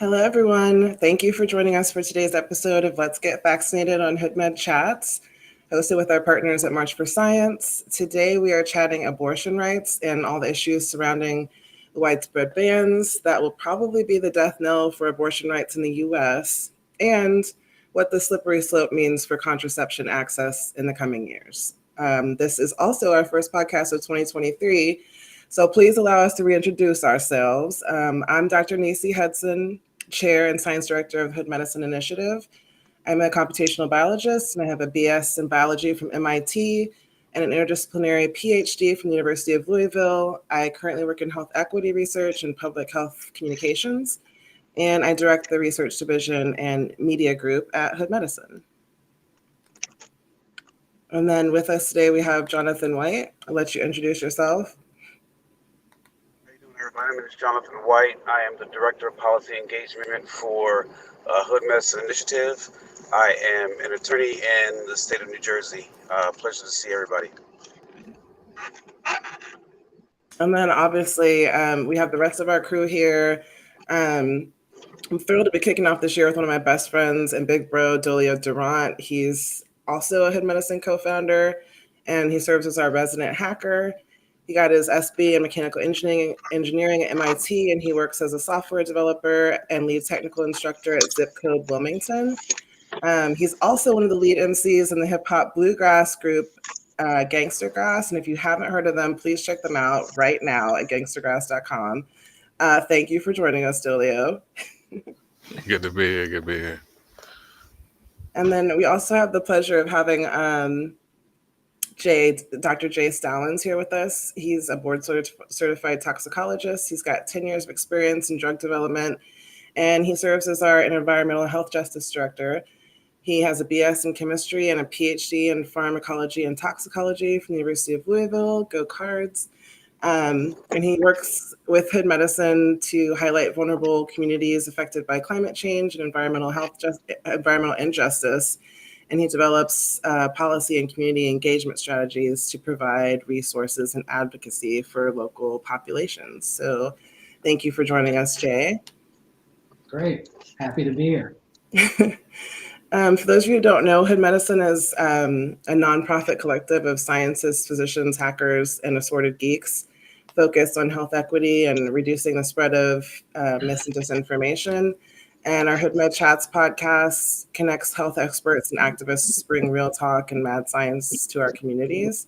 Hello, everyone. Thank you for joining us for today's episode of Let's Get Vaccinated on HoodMed Chats, hosted with our partners at March for Science. Today, we are chatting abortion rights and all the issues surrounding the widespread bans that will probably be the death knell for abortion rights in the US, and what the slippery slope means for contraception access in the coming years. This is also our first podcast of 2023. So please allow us to reintroduce ourselves. I'm Dr. Nisi Hudson, Chair and Science Director of Hood Medicine Initiative. I'm a computational biologist, and I have a BS in biology from MIT and an interdisciplinary PhD from the University of Louisville. I currently work in health equity research and public health communications, and I direct the research division and media group at Hood Medicine. And then with us today, we have Jonathan White. I'll let you introduce yourself. How you doing, everybody? My name is Jonathan White. I am the Director of Policy Engagement for Hood Medicine Initiative. I am an attorney in the state of New Jersey. Pleasure to see everybody. And then obviously we have the rest of our crew here. I'm thrilled to be kicking off this year with one of my best friends and big bro, Dolio Durant. He's also a Hood Medicine co-founder, and he serves as our resident hacker. He got his SB in mechanical engineering at MIT, and he works as a software developer and lead technical instructor at Zip Code Wilmington. He's also one of the lead MCs in the hip hop bluegrass group Gangster Grass. And if you haven't heard of them, please check them out right now at gangstergrass.com. Thank you for joining us, Dolio. Good to be here. Good to be here. And then we also have the pleasure of having Dr. Jay Stallings here with us. He's a board certified toxicologist. He's got 10 years of experience in drug development, and he serves as our environmental health justice director. He has a BS in chemistry and a PhD in pharmacology and toxicology from the University of Louisville. Go Cards. And he works with Hood Medicine to highlight vulnerable communities affected by climate change and environmental injustice. And he develops policy and community engagement strategies to provide resources and advocacy for local populations. So thank you for joining us, Jay. Great. Happy to be here. For those of you who don't know, Hood Medicine is a nonprofit collective of scientists, physicians, hackers, and assorted geeks focused on health equity and reducing the spread of mis and disinformation. And our Hood Med Chats podcast connects health experts and activists to bring real talk and mad science to our communities.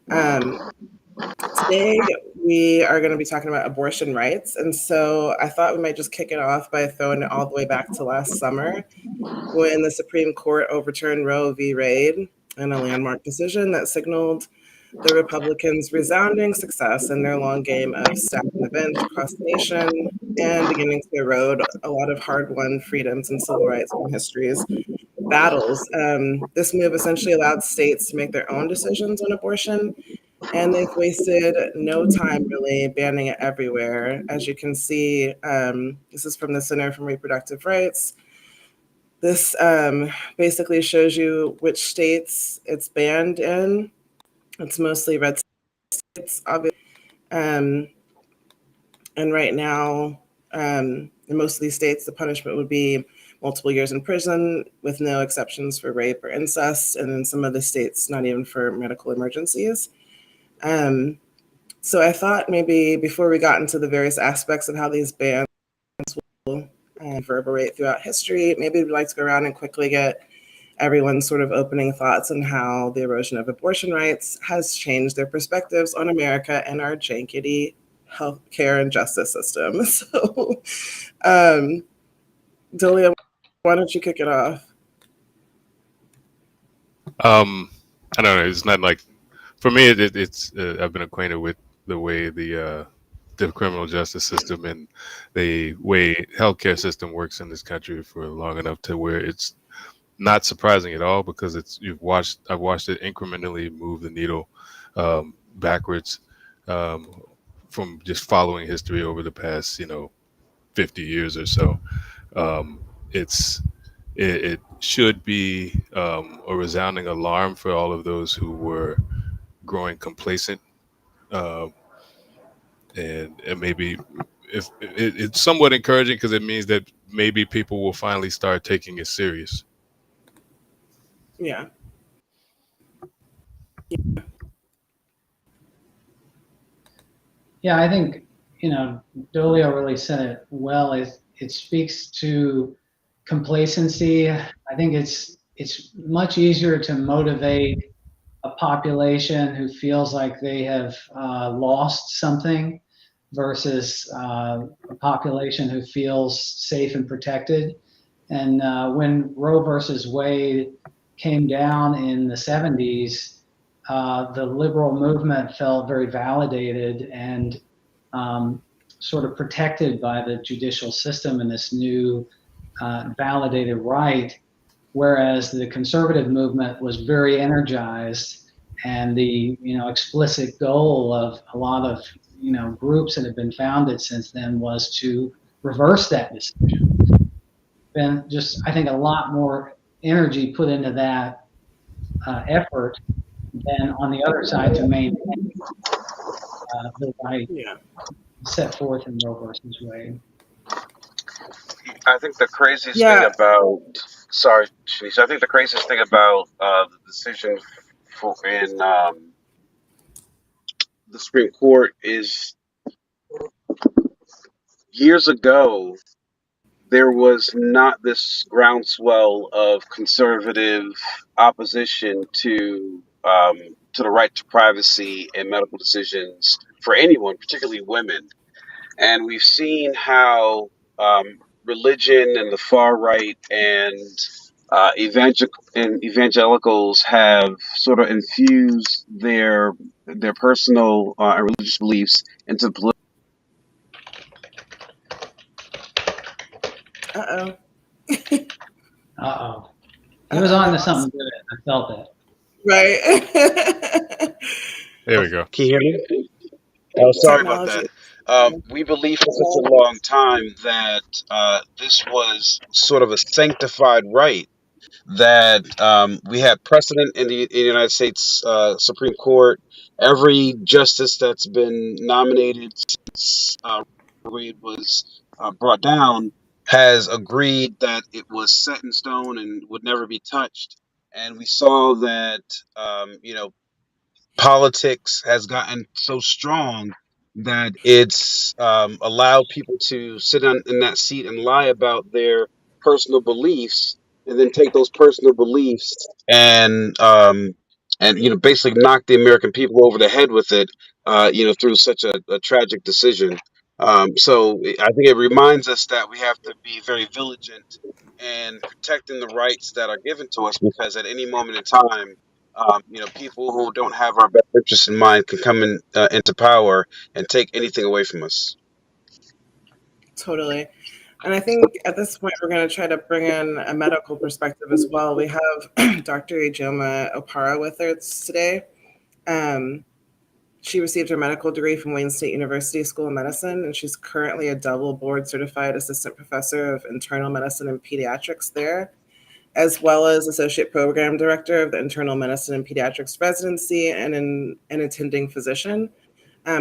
Today, we are going to be talking about abortion rights. And so I thought we might just kick it off by throwing it all the way back to last summer when the Supreme Court overturned Roe v. Wade in a landmark decision that signaled the Republicans' resounding success in their long game of stacking the bench across the nation and beginning to erode a lot of hard-won freedoms and civil rights from history's battles. This move essentially allowed states to make their own decisions on abortion, and they've wasted no time really banning it everywhere. As you can see, this is from the Center for Reproductive Rights. This basically shows you which states it's banned in. It's mostly red states, obviously. And right now, in most of these states, the punishment would be multiple years in prison with no exceptions for rape or incest. And in some of the states, not even for medical emergencies. So I thought maybe before we got into the various aspects of how these bans will reverberate throughout history, maybe we'd like to go around and quickly get everyone's sort of opening thoughts on how the erosion of abortion rights has changed their perspectives on America and our jankety healthcare and justice system. So, Delia, why don't you kick it off? I don't know. It's not like, for me, it's I've been acquainted with the way the criminal justice system and the way healthcare system works in this country for long enough to where it's not surprising at all, because I've watched it incrementally move the needle backwards from just following history over the past 50 years or so. It should be a resounding alarm for all of those who were growing complacent, and maybe if it's somewhat encouraging, because it means that maybe people will finally start taking it serious. Yeah. Yeah, I think, Dolio really said it well. It speaks to complacency. I think it's much easier to motivate a population who feels like they have lost something versus a population who feels safe and protected. And when Roe versus Wade came down in the 70s, the liberal movement felt very validated and sort of protected by the judicial system and this new validated right, whereas the conservative movement was very energized, and the explicit goal of a lot of groups that have been founded since then was to reverse that decision. Been just, I think, a lot more energy put into that effort than on the other side to maintain the right set forth in Roe versus Wade. I think the craziest thing about, sorry, Shanice, I think the craziest thing about the decision in the Supreme Court is years ago, there was not this groundswell of conservative opposition to the right to privacy and medical decisions for anyone, particularly women. And we've seen how religion and the far right and evangelicals have sort of infused their personal and religious beliefs into political. Uh-oh. Uh-oh. He was on to something good. I felt it. Right. There we go. Can you hear me? Oh, sorry about that. We believe for such a long time that this was sort of a sanctified right, that we had precedent in the United States Supreme Court. Every justice that's been nominated since Wade was brought down has agreed that it was set in stone and would never be touched. And we saw that, politics has gotten so strong that it's allowed people to sit in that seat and lie about their personal beliefs, and then take those personal beliefs and basically knock the American people over the head with it, through such a tragic decision. So I think it reminds us that we have to be very vigilant in protecting the rights that are given to us, because at any moment in time, people who don't have our best interests in mind can come into power and take anything away from us. Totally. And I think at this point, we're going to try to bring in a medical perspective as well. We have Dr. Ijoma Opara with us today. She received her medical degree from Wayne State University School of Medicine, and she's currently a double board certified assistant professor of internal medicine and pediatrics there, as well as associate program director of the internal medicine and pediatrics residency and an attending physician.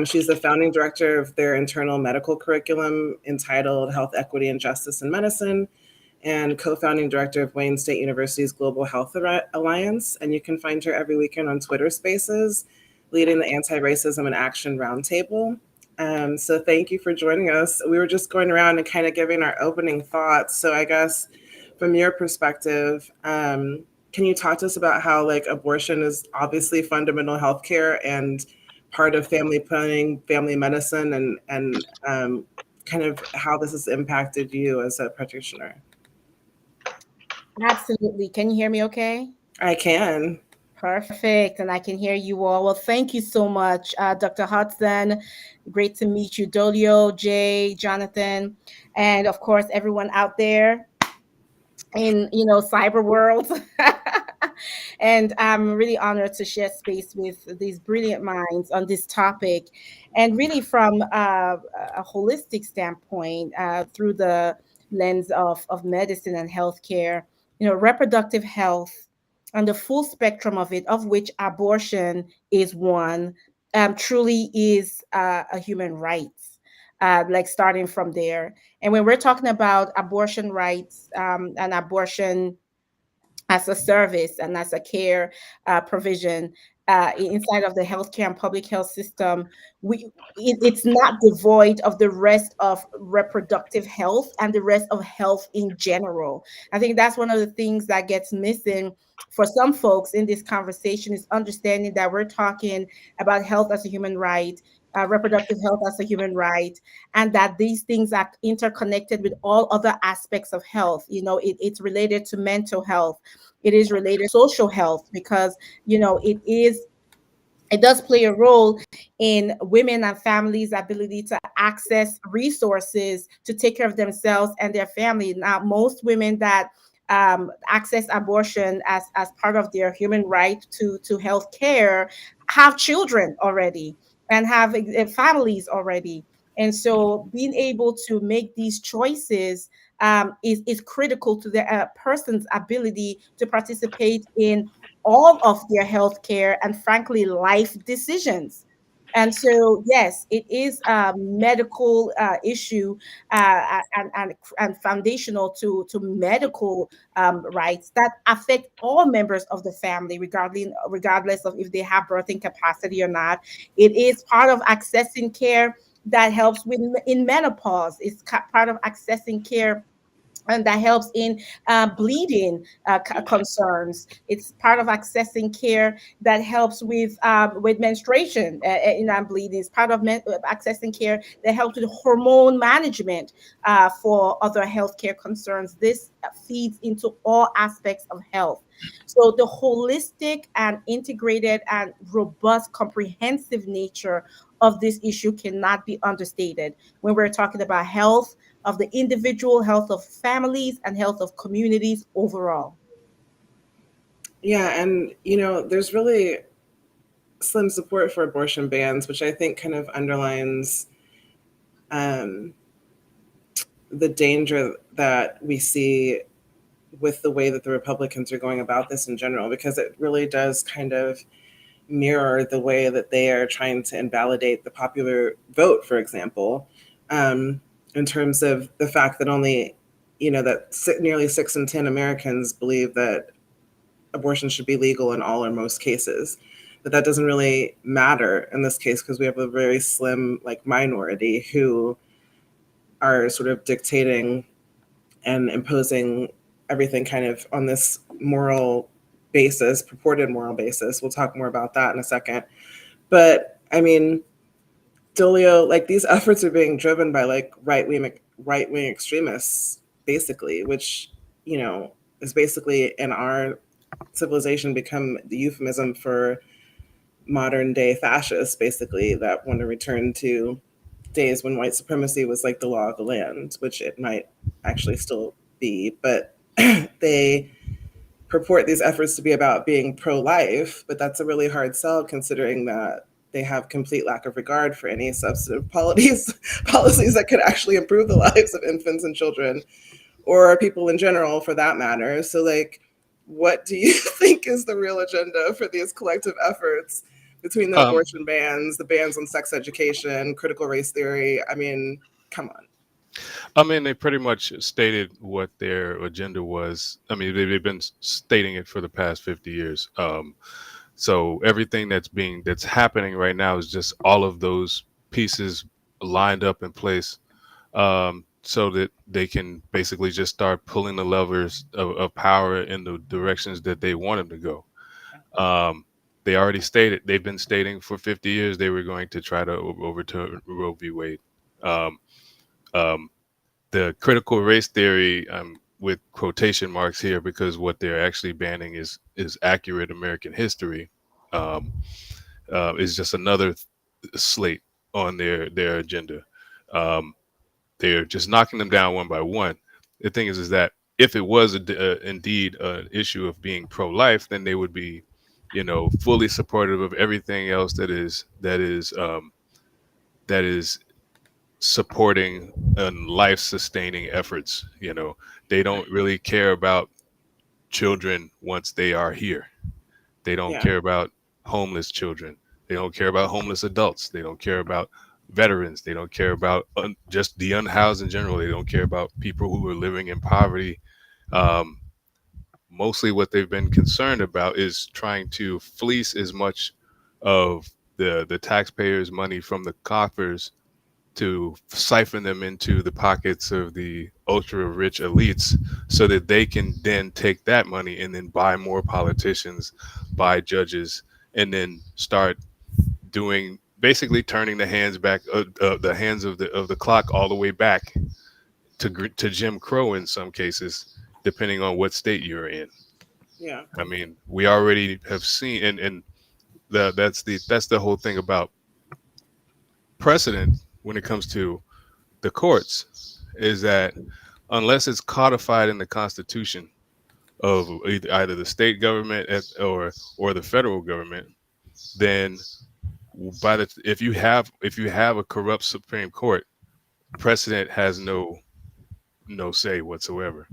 She's the founding director of their internal medical curriculum entitled Health, Equity, and Justice in Medicine, and co-founding director of Wayne State University's Global Health Alliance. And you can find her every weekend on Twitter Spaces, leading the Anti-Racism and Action Roundtable. So thank you for joining us. We were just going around and kind of giving our opening thoughts. So I guess from your perspective, can you talk to us about how abortion is obviously fundamental healthcare and part of family planning, family medicine, and kind of how this has impacted you as a practitioner? Absolutely. Can you hear me okay? I can. Perfect. And I can hear you all. Well, thank you so much, Dr. Hudson. Great to meet you, Dolio, Jay, Jonathan, and of course, everyone out there in, cyber world. And I'm really honored to share space with these brilliant minds on this topic. And really from a holistic standpoint, through the lens of medicine and healthcare, reproductive health and the full spectrum of it, of which abortion is one, truly is a human right. like starting from there. And when we're talking about abortion rights and abortion as a service and as a care provision inside of the healthcare and public health system, it's not devoid of the rest of reproductive health and the rest of health in general. I think that's one of the things that gets missing for some folks in this conversation, is understanding that we're talking about health as a human right, reproductive health as a human right, and that these things are interconnected with all other aspects of health. It's related to mental health, it is related to social health, because it does play a role in women and families' ability to access resources to take care of themselves and their family. Now, most women that access abortion as part of their human right to health care have children already and have families already. And so being able to make these choices is critical to the person's ability to participate in all of their health care and, frankly, life decisions. And so, yes, it is a medical issue and foundational to medical rights that affect all members of the family, regardless of if they have birthing capacity or not. It is part of accessing care that helps with in menopause. It's part of accessing care and that helps in bleeding concerns. It's part of accessing care that helps with menstruation in bleeding. It's part of accessing care that helps with hormone management for other healthcare concerns. This feeds into all aspects of health. So the holistic and integrated and robust, comprehensive nature of this issue cannot be understated when we're talking about health of the individual, health of families, and health of communities overall. Yeah, and there's really slim support for abortion bans, which I think kind of underlines the danger that we see with the way that the Republicans are going about this in general, because it really does kind of mirror the way that they are trying to invalidate the popular vote, for example, in terms of the fact that only, that nearly 6 in 10 Americans believe that abortion should be legal in all or most cases. But that doesn't really matter in this case, because we have a very slim minority who are sort of dictating and imposing everything kind of on this moral basis, purported moral basis. We'll talk more about that in a second. But I mean, Dolio, these efforts are being driven by right-wing extremists, basically, which, is basically in our civilization become the euphemism for modern day fascists, basically, that want to return to days when white supremacy was like the law of the land, which it might actually still be, but they purport these efforts to be about being pro-life, but that's a really hard sell considering that they have complete lack of regard for any substantive policies that could actually improve the lives of infants and children, or people in general for that matter. So what do you think is the real agenda for these collective efforts between the abortion bans, the bans on sex education, critical race theory? I mean, come on. I mean, they pretty much stated what their agenda was. I mean, they've been stating it for the past 50 years. So everything that's happening right now is just all of those pieces lined up in place, so that they can basically just start pulling the levers of power in the directions that they want them to go. They already stated, they've been stating for 50 years they were going to try to overturn Roe v. Wade. Um, um, the critical race theory, with quotation marks here, because what they're actually banning is accurate American history, is just another slate on their agenda. Um, they're just knocking them down one by one. The thing is that if it was indeed an issue of being pro-life, then they would be, fully supportive of everything else that is supporting and life sustaining efforts. They don't really care about children once they are here. They don't care about homeless children. They don't care about homeless adults. They don't care about veterans. They don't care about just the unhoused in general. They don't care about people who are living in poverty. Um, Mostly what they've been concerned about is trying to fleece as much of the taxpayers' money from the coffers to siphon them into the pockets of the ultra rich elites so that they can then take that money and then buy more politicians, buy judges, and then start doing basically turning the hands of the clock all the way back to Jim Crow in some cases, depending on what state you're in. Yeah. I mean, we already have seen, and that's the whole thing about precedent when it comes to the courts, is that unless it's codified in the Constitution of either the state government or the federal government, then if you have a corrupt Supreme Court, precedent has no say whatsoever.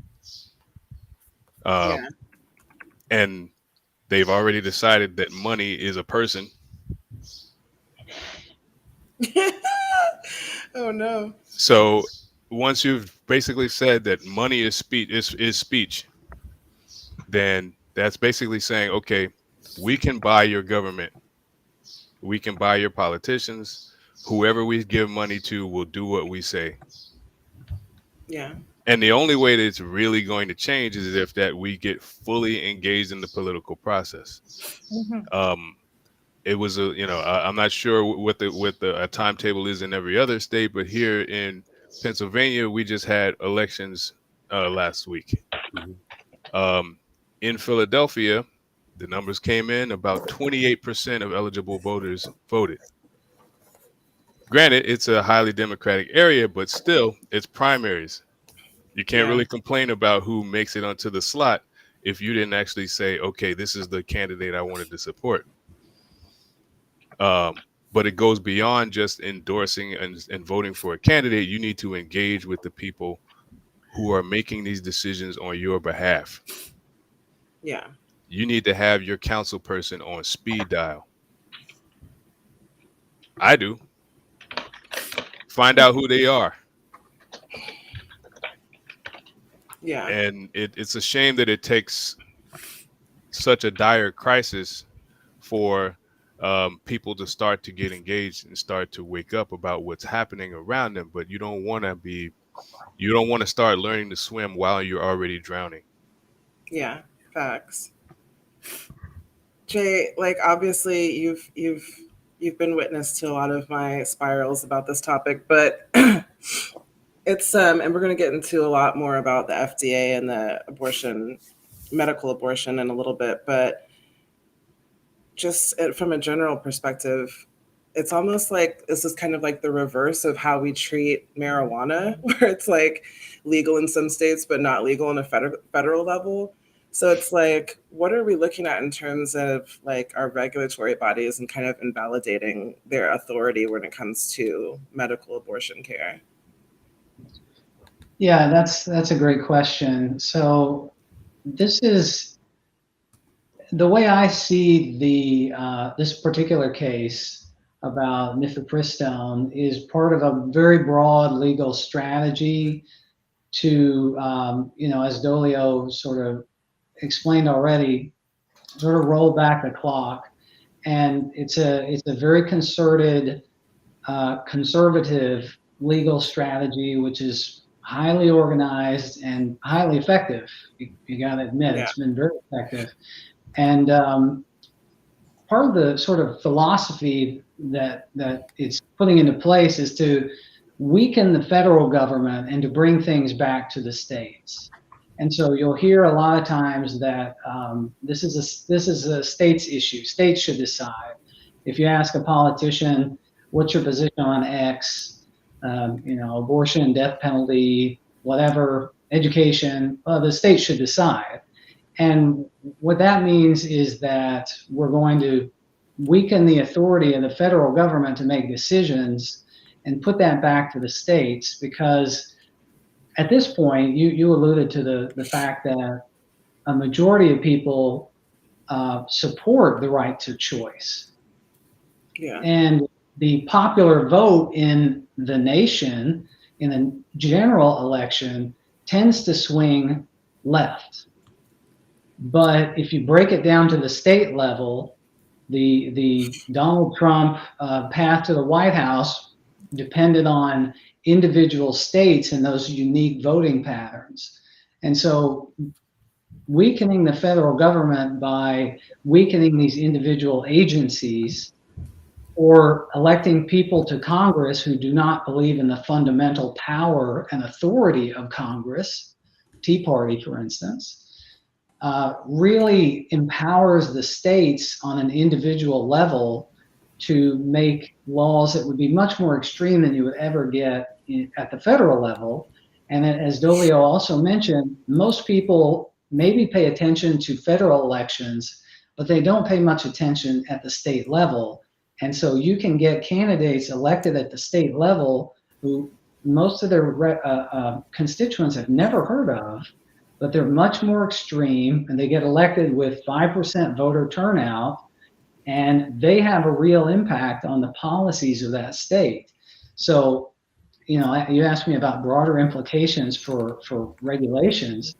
Yeah. And they've already decided that money is a person. Oh no. So once you've basically said that money is speech, then that's basically saying, okay, we can buy your government, we can buy your politicians, whoever we give money to will do what we say. Yeah. And the only way that it's really going to change is if that we get fully engaged in the political process. It was I'm not sure what the timetable is in every other state, but here in Pennsylvania, we just had elections last week. In Philadelphia, the numbers came in about 28% of eligible voters voted. Granted, it's a highly democratic area, but still, it's primaries. You can't really complain about who makes it onto the slot if you didn't actually say, okay, this is the candidate I wanted to support. But it goes beyond just endorsing and voting for a candidate. You need to engage with the people who are making these decisions on your behalf. Yeah. You need to have your council person on speed dial. I do. Find out who they are. Yeah. And it's a shame that it takes such a dire crisis for people to start to get engaged and start to wake up about what's happening around them. But you don't want to start learning to swim while you're already drowning. Yeah. Facts. Jay, like obviously you've been witness to a lot of my spirals about this topic, but it's and we're going to get into a lot more about the FDA and the medical abortion in a little bit, but just from a general perspective, it's almost like this is kind of like the reverse of how we treat marijuana, where it's like legal in some states but not legal on a federal level. So it's like, what are we looking at in terms of like our regulatory bodies and kind of invalidating their authority when it comes to medical abortion care? Yeah, that's a great question. So this is the way I see this particular case about mifepristone is part of a very broad legal strategy to, as Dolio sort of explained already, sort of roll back the clock. And it's a very concerted, conservative legal strategy, which is highly organized and highly effective. You got to admit, It's been very effective. And part of the sort of philosophy that it's putting into place is to weaken the federal government and to bring things back to the states. And so you'll hear a lot of times that this is a state's issue. States should decide. If you ask a politician, what's your position on X, abortion, death penalty, whatever, education, the state should decide. And what that means is that we're going to weaken the authority of the federal government to make decisions and put that back to the states, because at this point, you alluded to the fact that a majority of people support the right to choice. Yeah. And the popular vote in the nation in a general election tends to swing left. But if you break it down to the state level, the Donald Trump path to the White House depended on individual states and those unique voting patterns. And so weakening the federal government by weakening these individual agencies or electing people to Congress who do not believe in the fundamental power and authority of Congress, Tea Party, for instance, really empowers the states on an individual level to make laws that would be much more extreme than you would ever get at the federal level. And as Dolio also mentioned, most people maybe pay attention to federal elections, but they don't pay much attention at the state level. And so you can get candidates elected at the state level who most of their constituents have never heard of, but they're much more extreme, and they get elected with 5% voter turnout, and they have a real impact on the policies of that state. So, you know, you asked me about broader implications for regulations.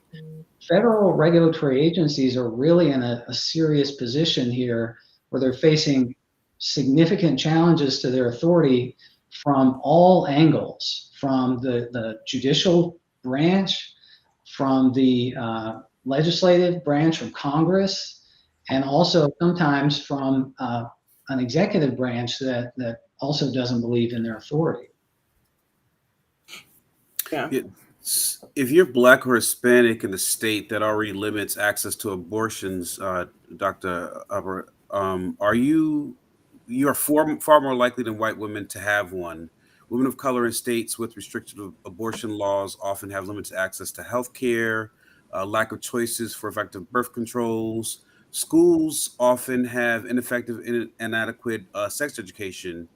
Federal regulatory agencies are really in a serious position here where they're facing significant challenges to their authority from all angles, from the judicial branch, from the legislative branch, from Congress, and also sometimes from an executive branch that also doesn't believe in their authority. Yeah. If you're Black or Hispanic in a state that already limits access to abortions, Dr. Upper, you are far more likely than white women to have one. Women of color in states with restrictive abortion laws often have limited access to health care, lack of choices for effective birth controls. Schools often have ineffective and inadequate sex education.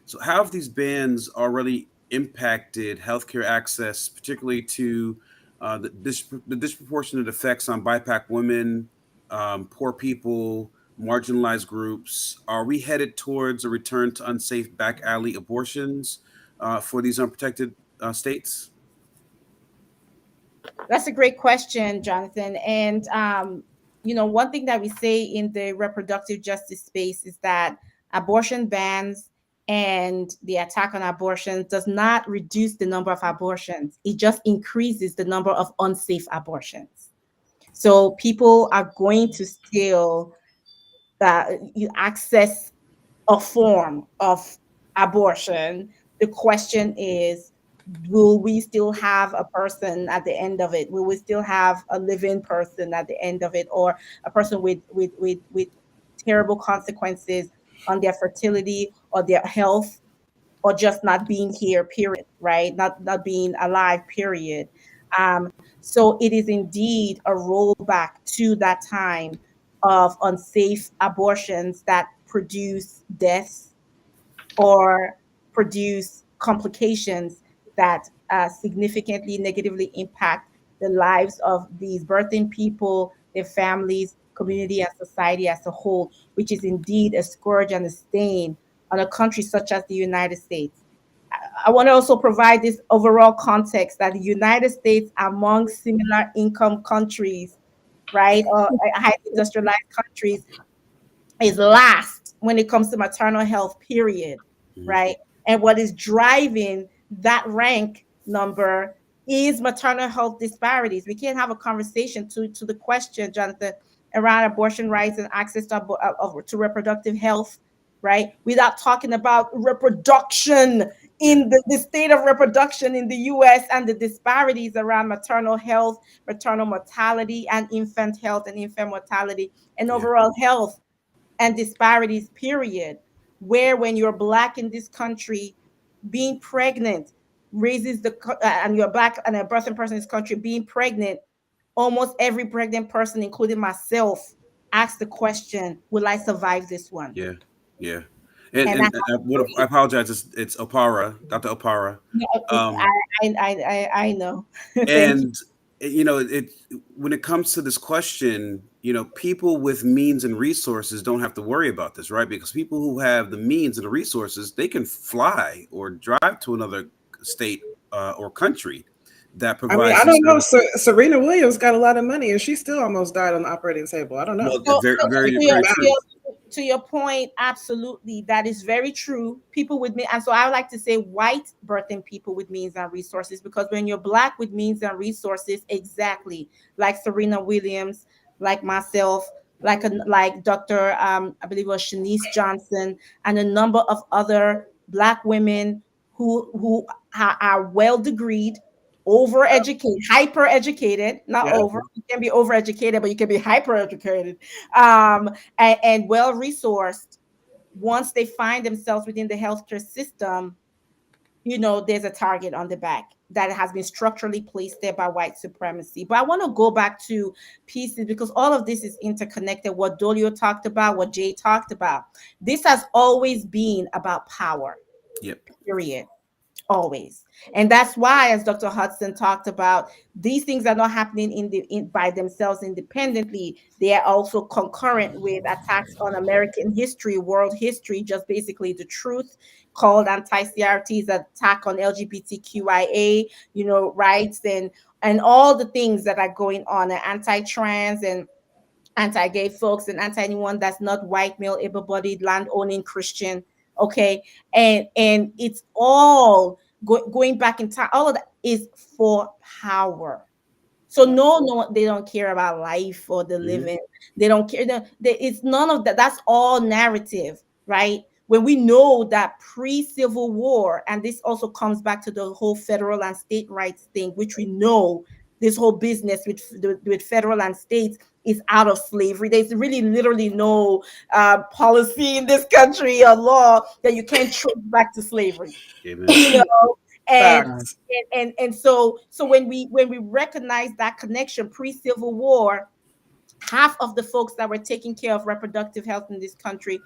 So how have these bans already impacted healthcare access, particularly to the disproportionate effects on BIPOC women, poor people, marginalized groups? Are we headed towards a return to unsafe back alley abortions for these unprotected states? That's a great question, Jonathan. And, you know, one thing that we say in the reproductive justice space is that abortion bans and the attack on abortion does not reduce the number of abortions. It just increases the number of unsafe abortions. So people are going to still access a form of abortion. The question is, will we still have a person at the end of it? Will we still have a living person at the end of it, or a person with terrible consequences on their fertility or their health, or just not being here, period, right? Not being alive, period. So it is indeed a rollback to that time of unsafe abortions that produce deaths or produce complications that significantly negatively impact the lives of these birthing people, their families, community, and society as a whole, which is indeed a scourge and a stain on a country such as the United States. I want to also provide this overall context that the United States, among similar income countries, right, or high industrialized countries, is last when it comes to maternal health, period, right? And what is driving that rank number is maternal health disparities. We can't have a conversation to the question, Jonathan, around abortion rights and access to reproductive health, right, without talking about reproduction in the state of reproduction in the US and the disparities around maternal health, maternal mortality, and infant health and infant mortality, and overall health and disparities, period. Where when you're Black in this country, being pregnant raises and you're Black and a birthing person in this country, being pregnant, almost every pregnant person, including myself, asks the question, will I survive this one? Yeah, yeah. And I apologize. It's Opara, Dr. Opara. I know. And when it comes to this question, people with means and resources don't have to worry about this, right? Because people who have the means and the resources, they can fly or drive to another state or country that I mean, provides I some don't know. service. Serena Williams got a lot of money, and she still almost died on the operating table. I don't know. Well, very, very, very true. To your point, absolutely, that is very true. People with me, and so I would like to say white birthing people with means and resources, because when you're black with means and resources, exactly like Serena Williams, like myself, like Dr. I believe it was Shanice Johnson, and a number of other black women who are well degreed, overeducated, hyper educated, not Yeah. over. You can be overeducated, but you can be hyper educated, and well resourced. Once they find themselves within the healthcare system, there's a target on the back that has been structurally placed there by white supremacy. But I want to go back to pieces, because all of this is interconnected. What Dolio talked about, what Jay talked about, this has always been about power. Yep. Period. Always. And that's why, as Dr. Hudson talked about, these things are not happening by themselves independently. They are also concurrent with attacks on American history, world history, just basically the truth, called anti-CRT's attack on LGBTQIA, rights, and all the things that are going on, and anti-trans and anti-gay folks and anti-anyone that's not white, male, able-bodied, land-owning Christian. Okay. And it's all going back in time. All of that is for power. So no, they don't care about life or the living. They don't care. It's none of that. That's all narrative, right? When we know that pre-Civil War, and this also comes back to the whole federal and state rights thing, which we know this whole business with federal and states is out of slavery. There's really literally no policy in this country or law that you can't trace back to slavery. Amen. And Facts. and so when we recognize that connection pre-Civil War, half of the folks that were taking care of reproductive health in this country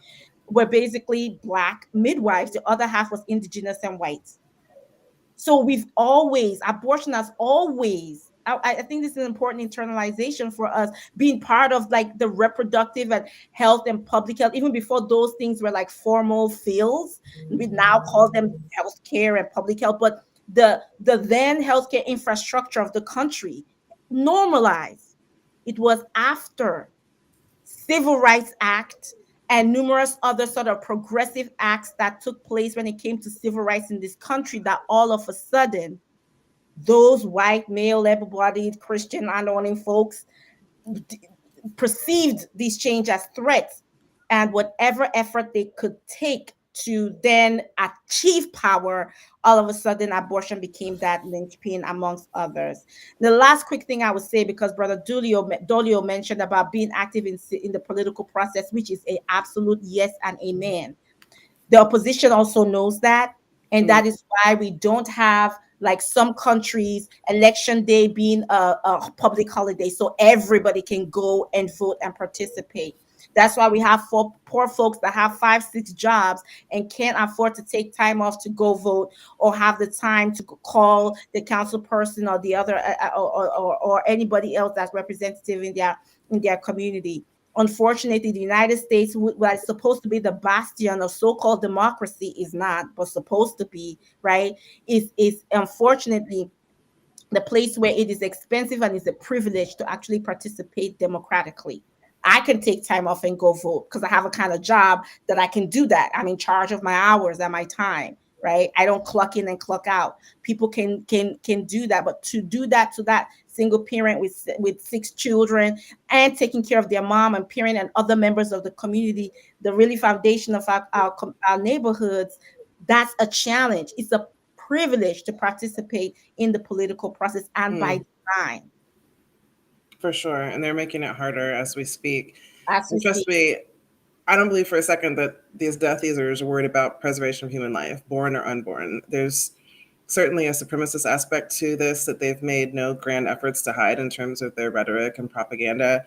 were basically black midwives. The other half was indigenous and whites. So abortion has always, I think this is an important internalization for us, being part of like the reproductive and health and public health, even before those things were like formal fields. We now call them healthcare and public health, but the then healthcare infrastructure of the country normalized. It was after Civil Rights Act and numerous other sort of progressive acts that took place when it came to civil rights in this country that all of a sudden those white, male, able-bodied, Christian, unowning folks perceived these change as threats, and whatever effort they could take to then achieve power, all of a sudden abortion became that linchpin amongst others. The last quick thing I would say, because Brother Dolio mentioned about being active in the political process, which is a absolute yes and amen. The opposition also knows that, and that is why we don't have, like some countries, election day being a public holiday so everybody can go and vote and participate. That's why we have poor folks that have 5-6 jobs and can't afford to take time off to go vote, or have the time to call the council person or the other or anybody else that's representative in their community. Unfortunately, the United States, what is supposed to be the bastion of so-called democracy, is not, but supposed to be, right? Is unfortunately the place where it is expensive and is a privilege to actually participate democratically. I can take time off and go vote because I have a kind of job that I can do that. I'm in charge of my hours and my time, right? I don't clock in and clock out. People can do that, but to do that to that single parent with 6 children and taking care of their mom and parent and other members of the community, the really foundation of our neighborhoods, that's a challenge. It's a privilege to participate in the political process, and by design. For sure. And they're making it harder as we speak. As we And trust speak. me, I don't believe for a second that these Death Eaters are worried about preservation of human life, born or unborn. There's certainly a supremacist aspect to this that they've made no grand efforts to hide in terms of their rhetoric and propaganda.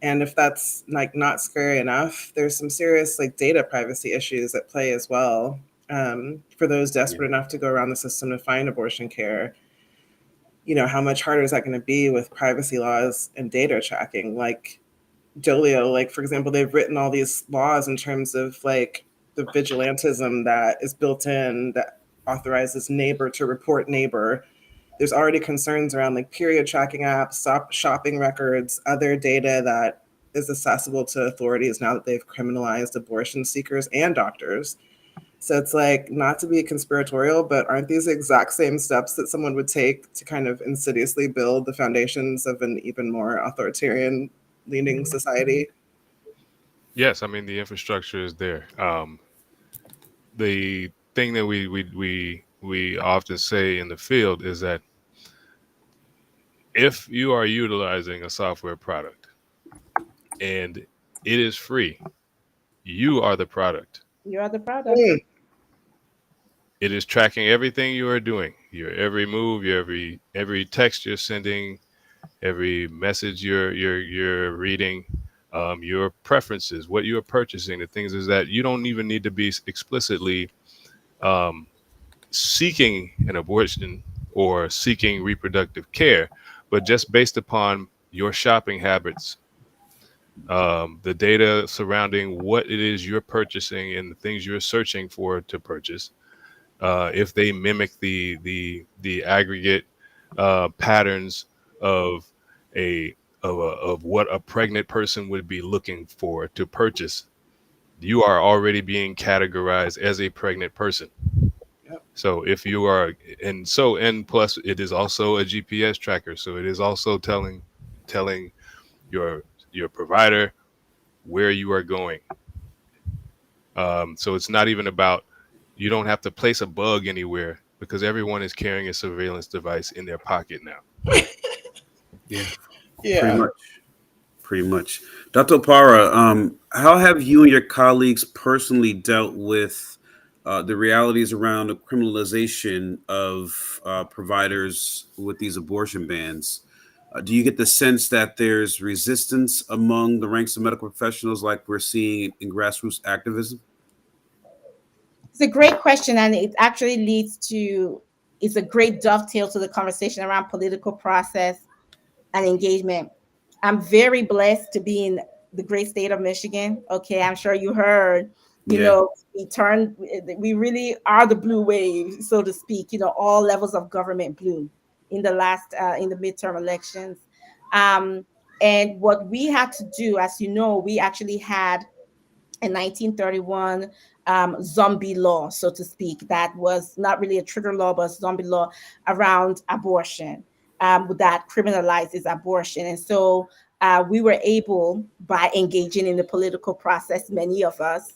And if that's like not scary enough, there's some serious like data privacy issues at play as well, for those desperate enough to go around the system to find abortion care. how much harder is that going to be with privacy laws and data tracking? Like Dolio, like for example, they've written all these laws in terms of like the vigilantism that is built in that authorizes neighbor to report neighbor. There's already concerns around like period tracking apps, shopping records, other data that is accessible to authorities now that they've criminalized abortion seekers and doctors. So it's like, not to be conspiratorial, but aren't these the exact same steps that someone would take to kind of insidiously build the foundations of an even more authoritarian leaning society? Yes, I mean the infrastructure is there. The thing that we often say in the field is that if you are utilizing a software product and it is free, you are the product. You are the product. Mm, It is tracking everything you are doing, your every move, your every text you're sending, every message you're reading, your preferences, what you are purchasing. The things is that you don't even need to be explicitly um, seeking an abortion or seeking reproductive care, but just based upon your shopping habits, the data surrounding what it is you're purchasing and the things you're searching for to purchase, if they mimic the aggregate patterns of of what a pregnant person would be looking for to purchase, you are already being categorized as a pregnant person. yep. So if you are, and plus it is also a GPS tracker, so it is also telling your provider where you are going. So it's not even about, you don't have to place a bug anywhere because everyone is carrying a surveillance device in their pocket now. Yeah, pretty Yeah. much. Pretty much. Dr. Opara, how have you and your colleagues personally dealt with the realities around the criminalization of providers with these abortion bans? Do you get the sense that there's resistance among the ranks of medical professionals like we're seeing in grassroots activism? It's a great question, and it actually leads to, it's a great dovetail to the conversation around political process and engagement. I'm very blessed to be in the great state of Michigan. Okay, I'm sure you heard, Yeah. we really are the blue wave, so to speak, all levels of government blue in the midterm elections. Um, and what we had to do, as you know, we actually had a 1931 zombie law, so to speak, that was not really a trigger law, but a zombie law around abortion, that criminalizes abortion. And so we were able, by engaging in the political process, many of us,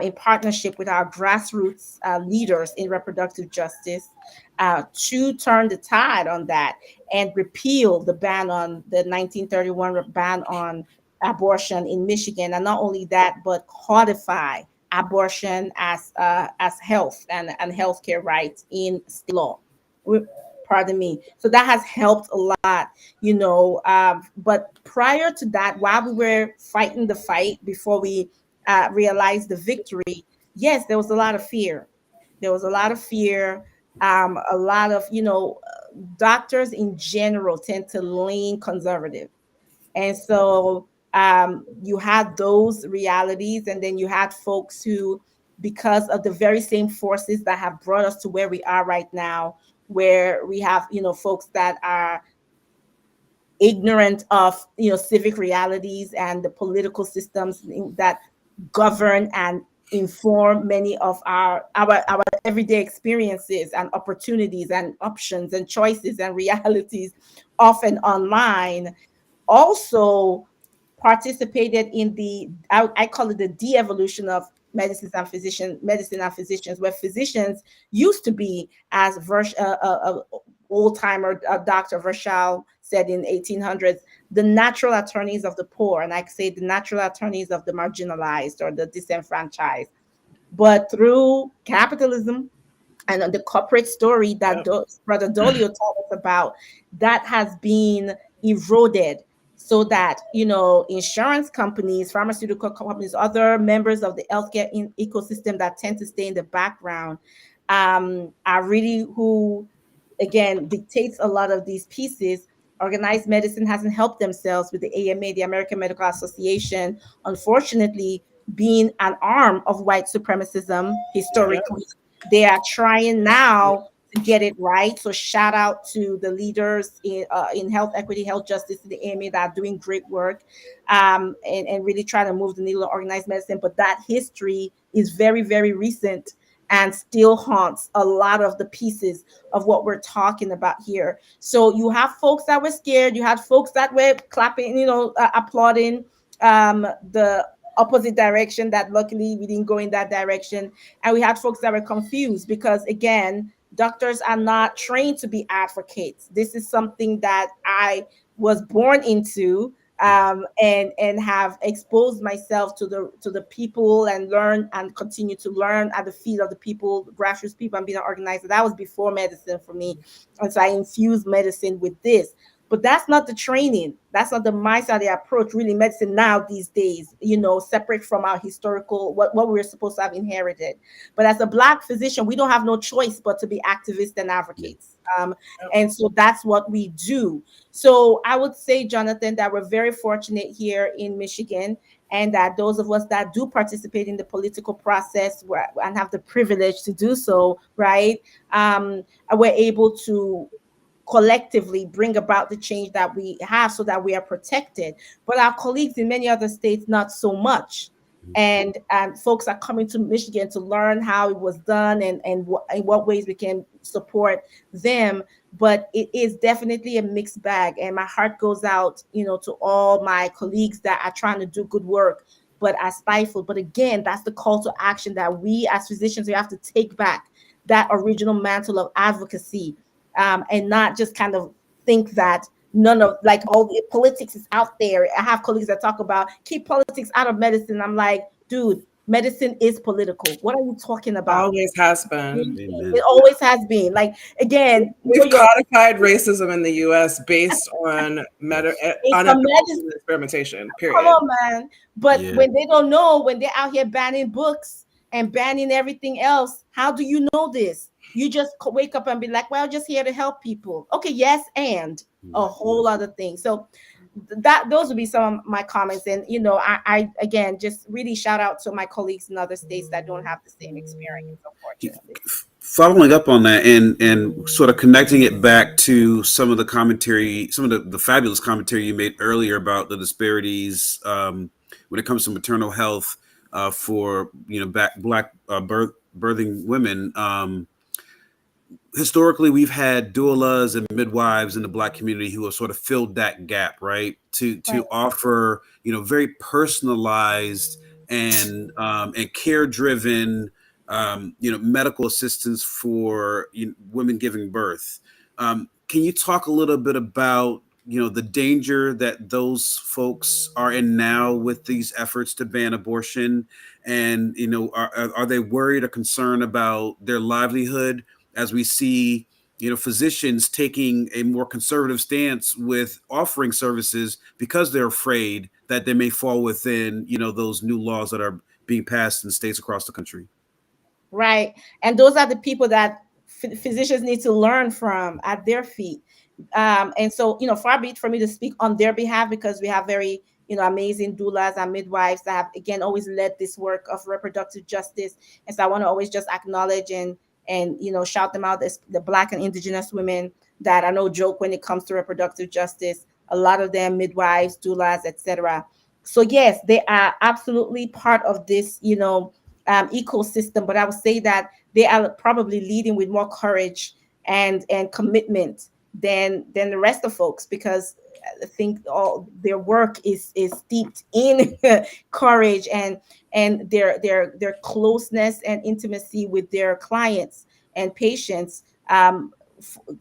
in partnership with our grassroots leaders in reproductive justice, to turn the tide on that and repeal the 1931 ban on abortion in Michigan, and not only that, but codify abortion as health and healthcare rights in state law. Pardon me. So that has helped a lot, But prior to that, while we were fighting the fight before we realized the victory, yes, there was a lot of fear. There was a lot of fear. A lot of, doctors in general tend to lean conservative. And so you had those realities, and then you had folks who, because of the very same forces that have brought us to where we are right now, where we have, folks that are ignorant of, civic realities and the political systems that govern and inform many of our everyday experiences and opportunities and options and choices and realities, often online, also participated in I call it the de-evolution of medicine and physicians, where physicians used to be, as old timer Dr. Virchow said in 1800s, the natural attorneys of the poor, and I say the natural attorneys of the marginalized or the disenfranchised. But through capitalism and the corporate story that Yep. Brother Dolio told us about, that has been eroded, so that, insurance companies, pharmaceutical companies, other members of the healthcare ecosystem that tend to stay in the background, are really who again dictates a lot of these pieces. Organized medicine hasn't helped themselves with the AMA, the American Medical Association, unfortunately, being an arm of white supremacism Yeah. historically. They are trying now to get it right. So shout out to the leaders in health equity, health justice, in the AMA that are doing great work, and really trying to move the needle of organized medicine. But that history is very, very recent and still haunts a lot of the pieces of what we're talking about here. So you have folks that were scared, you had folks that were clapping, applauding the opposite direction, that luckily we didn't go in that direction. And we had folks that were confused because, again, doctors are not trained to be advocates. This is something that I was born into, and have exposed myself to the people and learn and continue to learn at the feet of the people, grassroots people, and being an organizer. That was before medicine for me, and so I infused medicine with this. But that's not the training. That's not the mindset, the approach. Really, medicine now these days, separate from our historical what we're supposed to have inherited. But as a Black physician, we don't have no choice but to be activists and advocates. And so that's what we do. So I would say, Jonathan, that we're very fortunate here in Michigan, and that those of us that do participate in the political process and have the privilege to do so, right, we're able to collectively bring about the change that we have so that we are protected. But our colleagues in many other states, not so much. And folks are coming to Michigan to learn how it was done, and in what ways we can support them. But it is definitely a mixed bag. And my heart goes out, to all my colleagues that are trying to do good work, but are stifled. But again, that's the call to action that we as physicians, we have to take back that original mantle of advocacy, and not just kind of think that none of, like, all the politics is out there. I have colleagues that talk about keep politics out of medicine. I'm like, dude, medicine is political. What are you talking about? Always has been. It always has been. Like, again, We've codified racism in the U.S. based on unethical experimentation. Period. Come on, man. But when they don't know, when they're out here banning books and banning everything else, how do you know this? You just wake up and be like, well, just here to help people. Okay, yes, and a whole other thing. So those would be some of my comments. And I again just really shout out to my colleagues in other states that don't have the same experience, unfortunately. Following up on that, and sort of connecting it back to some of the commentary, some of the fabulous commentary you made earlier about the disparities when it comes to maternal health for Black birthing women. Historically, we've had doulas and midwives in the Black community who have sort of filled that gap, right? To offer, very personalized and care driven, medical assistance for women giving birth. Can you talk a little bit about the danger that those folks are in now with these efforts to ban abortion, and are they worried or concerned about their livelihood as we see physicians taking a more conservative stance with offering services because they're afraid that they may fall within those new laws that are being passed in states across the country? Right. And those are the people that physicians need to learn from at their feet. And so, far be it for me to speak on their behalf, because we have very, amazing doulas and midwives that have, again, always led this work of reproductive justice. And so I want to always just acknowledge and shout them out as the Black and Indigenous women that are no joke when it comes to reproductive justice. A lot of them midwives, doulas, etc. So yes, they are absolutely part of this, ecosystem. But I would say that they are probably leading with more courage and commitment than the rest of folks, because I think all their work is steeped in courage and their closeness and intimacy with their clients and patients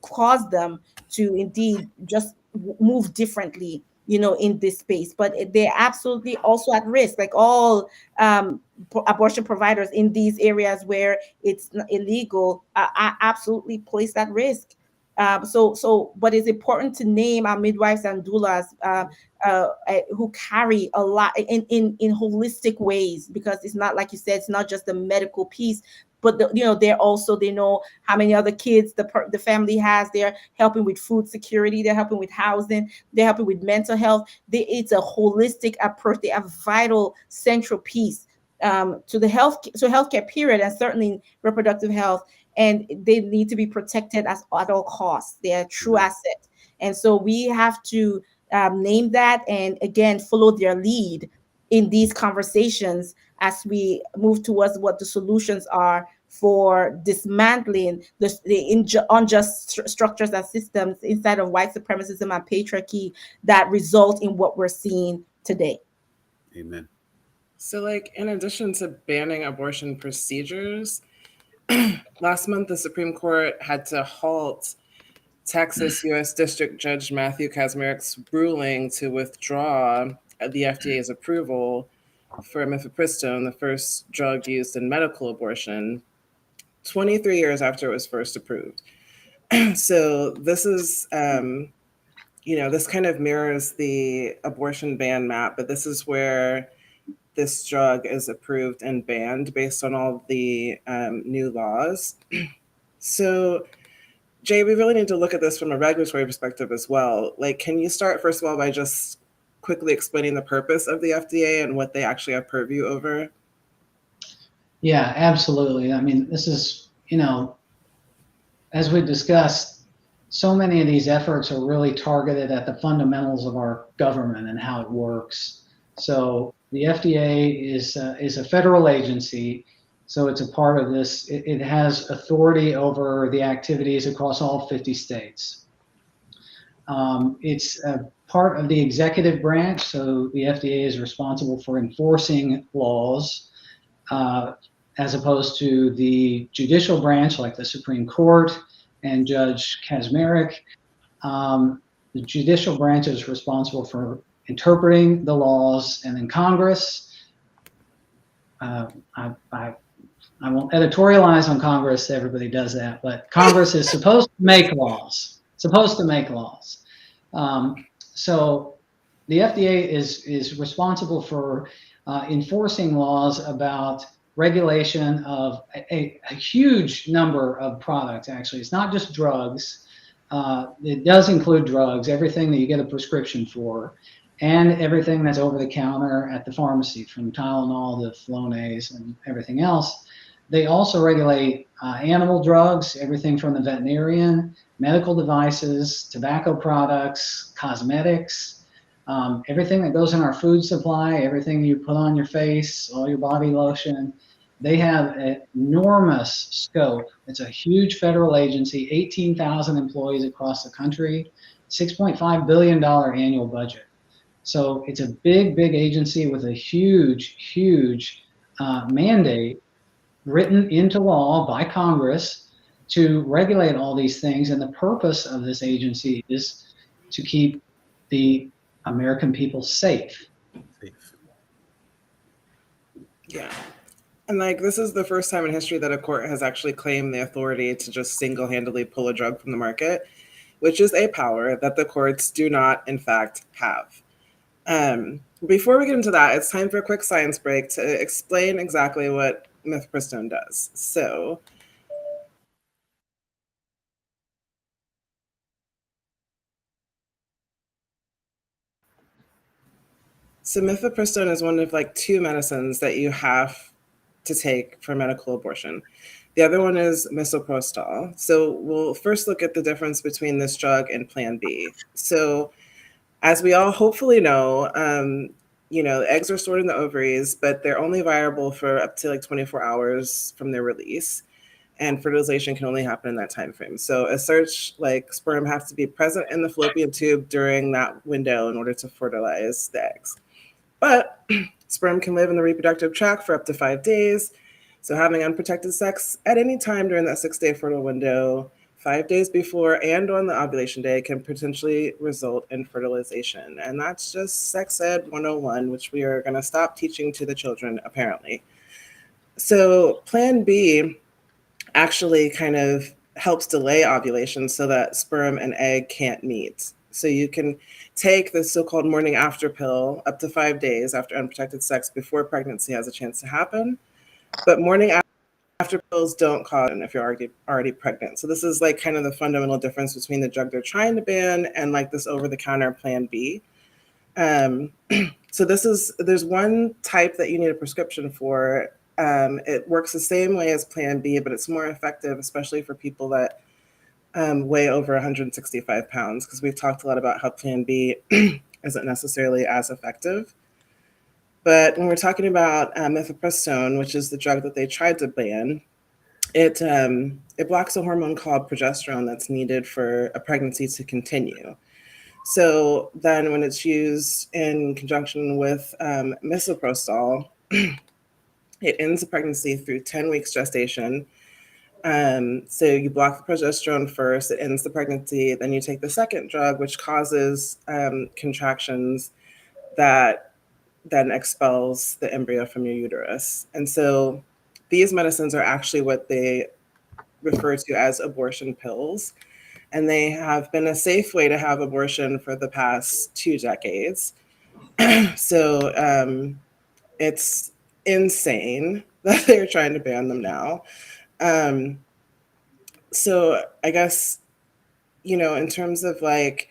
cause them to indeed just move differently, in this space. But they're absolutely also at risk, like all abortion providers in these areas where it's illegal are absolutely placed at risk. But it's important to name our midwives and doulas who carry a lot in holistic ways, because it's not, like you said, it's not just the medical piece, but they know how many other kids the family has. They're helping with food security, they're helping with housing, they're helping with mental health. It's a holistic approach. They are vital central piece to the healthcare period, and certainly reproductive health. And they need to be protected at all costs. They're a true asset, and so we have to name that, and again follow their lead in these conversations as we move towards what the solutions are for dismantling the unjust structures and systems inside of white supremacism and patriarchy that result in what we're seeing today. Amen. So, like, in addition to banning abortion procedures, last month the Supreme Court had to halt Texas U.S. District Judge Matthew Kacsmarik's ruling to withdraw the FDA's approval for mifepristone, the first drug used in medical abortion, 23 years after it was first approved. So this is, this kind of mirrors the abortion ban map, but this is where this drug is approved and banned based on all the new laws. So, Jay, we really need to look at this from a regulatory perspective as well. Like, can you start, first of all, by just quickly explaining the purpose of the FDA and what they actually have purview over? Yeah, absolutely. I mean, this is, as we discussed, so many of these efforts are really targeted at the fundamentals of our government and how it works. So the FDA is a federal agency. So it's a part of this. It has authority over the activities across all 50 states. It's a part of the executive branch. So the FDA is responsible for enforcing laws, as opposed to the judicial branch, like the Supreme Court and Judge Kacsmarik. The judicial branch is responsible for interpreting the laws, and then Congress, I won't editorialize on Congress, everybody does that, but Congress is supposed to make laws, so the FDA is responsible for enforcing laws about regulation of a huge number of products. Actually, it's not just drugs. It does include drugs, everything that you get a prescription for, and everything that's over the counter at the pharmacy, from Tylenol to Flonase and everything else. They also regulate animal drugs, everything from the veterinarian, medical devices, tobacco products, cosmetics, everything that goes in our food supply, everything you put on your face, all your body lotion. They have an enormous scope. It's a huge federal agency, 18,000 employees across the country, $6.5 billion annual budget. So it's a big agency with a huge mandate written into law by Congress to regulate all these things. And the purpose of this agency is to keep the American people safe. Yeah. And like, this is the first time in history that a court has actually claimed the authority to just single-handedly pull a drug from the market, which is a power that the courts do not, in fact, have. Before we get into that, it's time for a quick science break to explain exactly what mifepristone does. So mifepristone is one of like two medicines that you have to take for medical abortion. The other one is misoprostol. So we'll first look at the difference between this drug and Plan B. So as we all hopefully know, eggs are stored in the ovaries, but they're only viable for up to like 24 hours from their release. And fertilization can only happen in that time frame. So as such, like, sperm has to be present in the fallopian tube during that window in order to fertilize the eggs. But sperm can live in the reproductive tract for up to 5 days. So having unprotected sex at any time during that 6-day fertile window, 5 days before and on the ovulation day, can potentially result in fertilization. And that's just Sex Ed 101, which we are going to stop teaching to the children, apparently. So Plan B actually kind of helps delay ovulation so that sperm and egg can't meet. So you can take the so-called morning after pill up to 5 days after unprotected sex before pregnancy has a chance to happen. But morning after pills don't cause it if you're already pregnant. So this is like kind of the fundamental difference between the drug they're trying to ban and like this over-the-counter Plan B. So there's one type that you need a prescription for. It works the same way as Plan B, but it's more effective, especially for people that weigh over 165 pounds, because we've talked a lot about how Plan B isn't necessarily as effective. But when we're talking about mifepristone, which is the drug that they tried to ban, it blocks a hormone called progesterone that's needed for a pregnancy to continue. So then when it's used in conjunction with misoprostol, it ends the pregnancy through 10 weeks gestation. So you block the progesterone first, it ends the pregnancy, then you take the second drug, which causes contractions that then expels the embryo from your uterus. And so these medicines are actually what they refer to as abortion pills. And they have been a safe way to have abortion for the past 2 decades. So it's insane that they're trying to ban them now. So I guess, in terms of like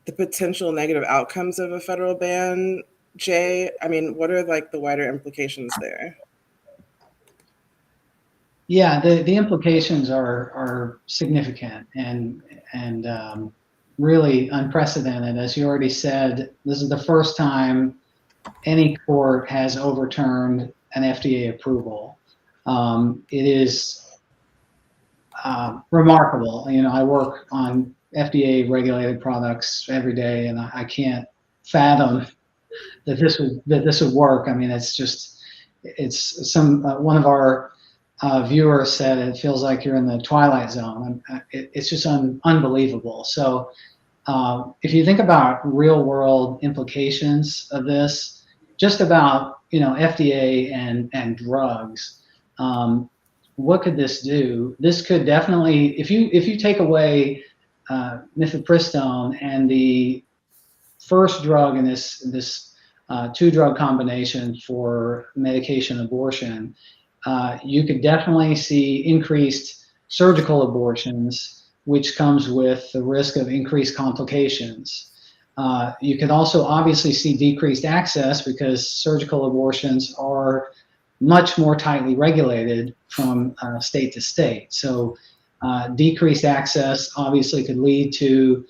the potential negative outcomes of a federal ban, Jay, I mean, what are like the wider implications there? Yeah, the implications are significant and really unprecedented. As you already said, this is the first time any court has overturned an FDA approval. It is remarkable. I work on FDA regulated products every day, and I can't fathom that this would work. I mean, one of our viewers said it feels like you're in the Twilight Zone. It's just unbelievable. So if you think about real world implications of this, just about FDA and drugs, what could this do? This could definitely, if you take away mifepristone and the first drug in this 2-drug combination for medication abortion, you could definitely see increased surgical abortions, which comes with the risk of increased complications. You could also obviously see decreased access because surgical abortions are much more tightly regulated from state to state. So decreased access obviously could lead to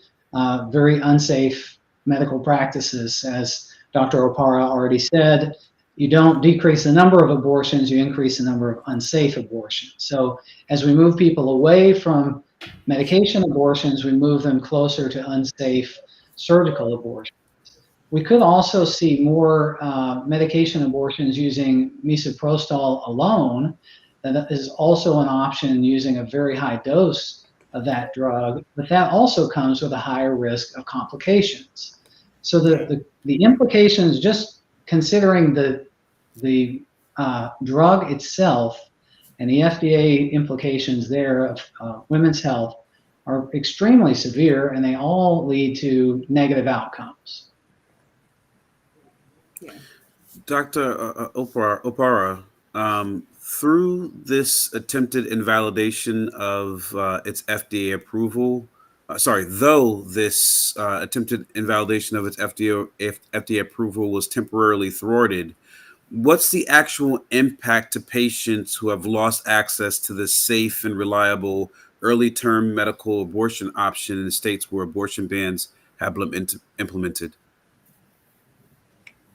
very unsafe medical practices. As Dr. Opara already said, you don't decrease the number of abortions, you increase the number of unsafe abortions. So as we move people away from medication abortions, we move them closer to unsafe surgical abortions. We could also see more medication abortions using misoprostol alone. That is also an option using a very high dose of that drug, but that also comes with a higher risk of complications. So the implications, just considering the drug itself and the FDA implications there of women's health, are extremely severe, and they all lead to negative outcomes. Dr. Opara, through this attempted invalidation of its FDA approval, though this attempted invalidation of its FDA approval was temporarily thwarted, what's the actual impact to patients who have lost access to this safe and reliable early-term medical abortion option in states where abortion bans have been implemented?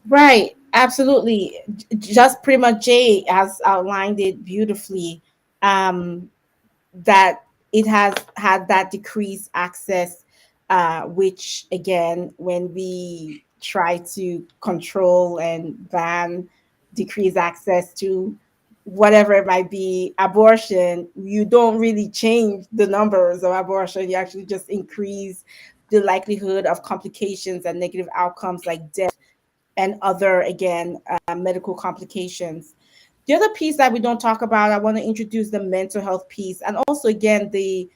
Right, absolutely. Just pretty much Jay has outlined it beautifully. That it has had that decreased access, which again, when we try to control and ban, decrease access to whatever it might be, abortion, you don't really change the numbers of abortion. You actually just increase the likelihood of complications and negative outcomes like death and other, again, medical complications. The other piece that we don't talk about, I want to introduce the mental health piece, and also again the